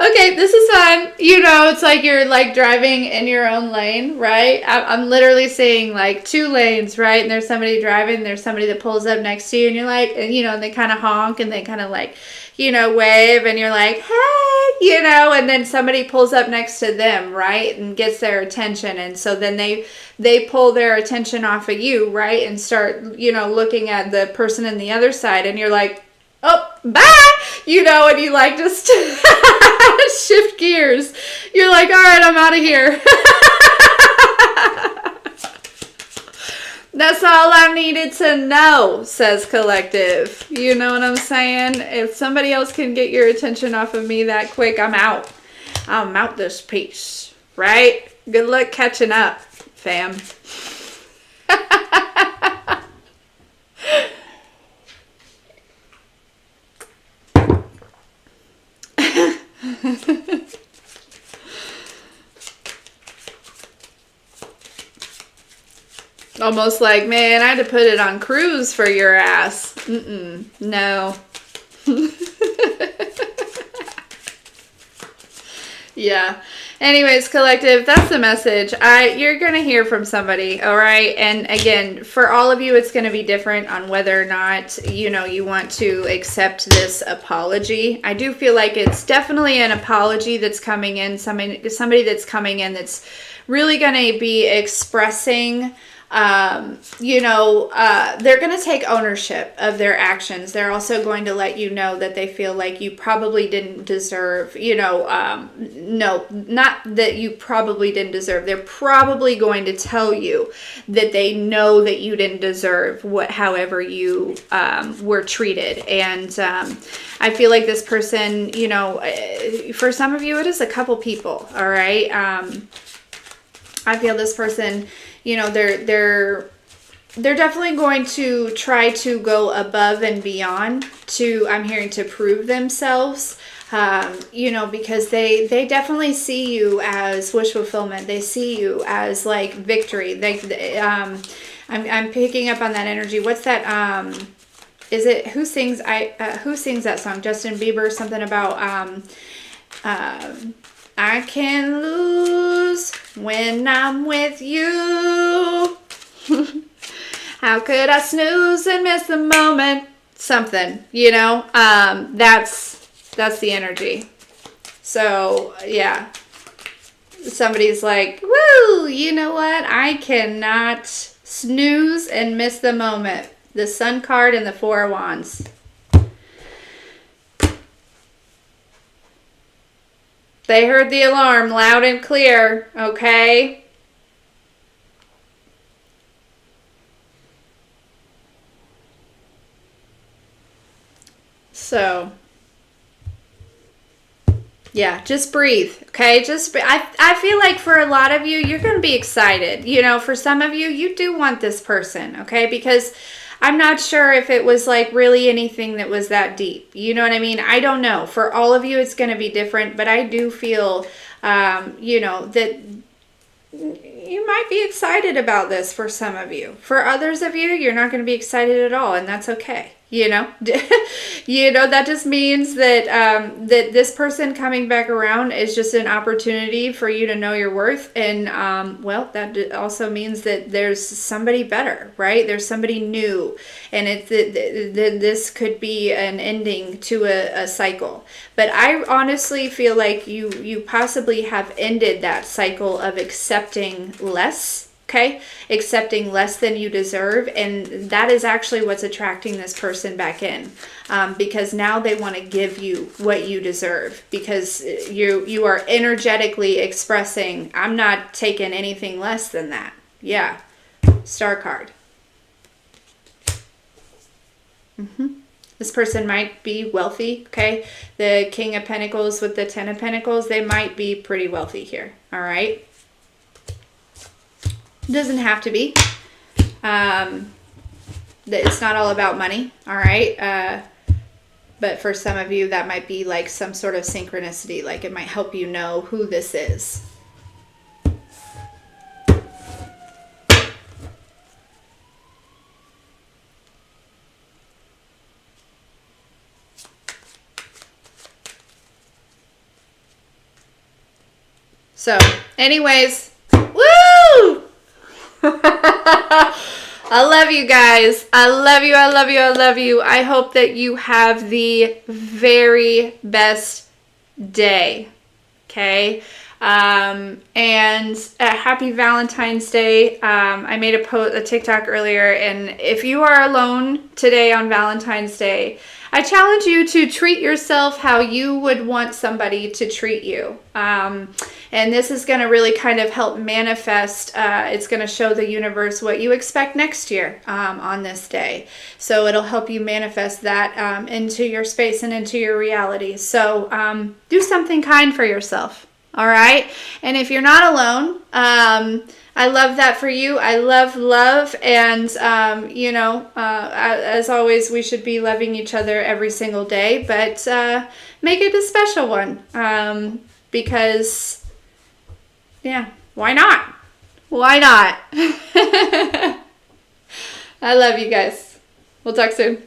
Okay, this is fun. You know, it's like you're like driving in your own lane, right? I'm literally seeing like two lanes, right? And there's somebody driving, there's somebody that pulls up next to you, and you're like, and, you know, and they kind of honk and they kind of like, you know, wave, and you're like, hey, you know, and then somebody pulls up next to them, right? And gets their attention. And so then they pull their attention off of you, right? And start, you know, looking at the person on the other side, and you're like, oh, bye, you know, and you like just shift gears. You're like, all right, I'm out of here. That's all I needed to know, says collective. You know what I'm saying? If somebody else can get your attention off of me that quick, I'm out. I'm out this piece, right? Good luck catching up, fam. Almost like, man, I had to put it on cruise for your ass. No. Yeah. Anyways, collective, that's the message. You're going to hear from somebody, all right? And again, for all of you, it's going to be different on whether or not, you know, you want to accept this apology. I do feel like it's definitely an apology that's coming in, somebody that's coming in that's really going to be expressing, you know, they're going to take ownership of their actions. They're also going to let you know that they feel like you probably didn't deserve, you know, no, not that you probably didn't deserve. They're probably going to tell you that they know that you didn't deserve however you, were treated. And, I feel like this person, you know, for some of you, it is a couple people. All right. I feel this person, you know, they're they're definitely going to try to go above and beyond to, I'm hearing, to prove themselves. You know, because they definitely see you as wish fulfillment. They see you as like victory. I'm picking up on that energy. What's that? Is it who sings that song? Justin Bieber, something about I can lose when I'm with you. How could I snooze and miss the moment? Something, you know. That's the energy. So yeah, somebody's like, woo, you know what? I cannot snooze and miss the moment. The Sun card and the Four of Wands. They heard the alarm loud and clear, okay? So, yeah, just breathe, okay? I feel like for a lot of you, you're going to be excited. You know, for some of you, you do want this person, okay? Because I'm not sure if it was like really anything that was that deep. You know what I mean? I don't know. For all of you, it's going to be different, but I do feel, you know, that you might be excited about this for some of you. For others of you, you're not going to be excited at all, and that's okay. You know, you know, that just means that that this person coming back around is just an opportunity for you to know your worth. And well, that also means that there's somebody better, right? There's somebody new, and this could be an ending to a cycle. But I honestly feel like you possibly have ended that cycle of accepting less. Okay, accepting less than you deserve, and that is actually what's attracting this person back in, because now they want to give you what you deserve, because you are energetically expressing, I'm not taking anything less than that. Yeah, Star card. This person might be wealthy, okay? The King of Pentacles with the Ten of Pentacles, they might be pretty wealthy here, all right? Doesn't have to be. It's not all about money, all right? But for some of you, that might be like some sort of synchronicity. Like it might help you know who this is. So, anyways, woo! I love you guys. I love you. I love you. I love you. I hope that you have the very best day. Okay. And happy Valentine's Day. I made a TikTok earlier, and if you are alone today on Valentine's Day, I challenge you to treat yourself how you would want somebody to treat you. And this is going to really kind of help manifest. It's going to show the universe what you expect next year on this day. So it'll help you manifest that into your space and into your reality. So do something kind for yourself. All right. And if you're not alone, I love that for you. I love. And, you know, as always, we should be loving each other every single day. But make it a special one. Because, yeah, why not? Why not? I love you guys. We'll talk soon.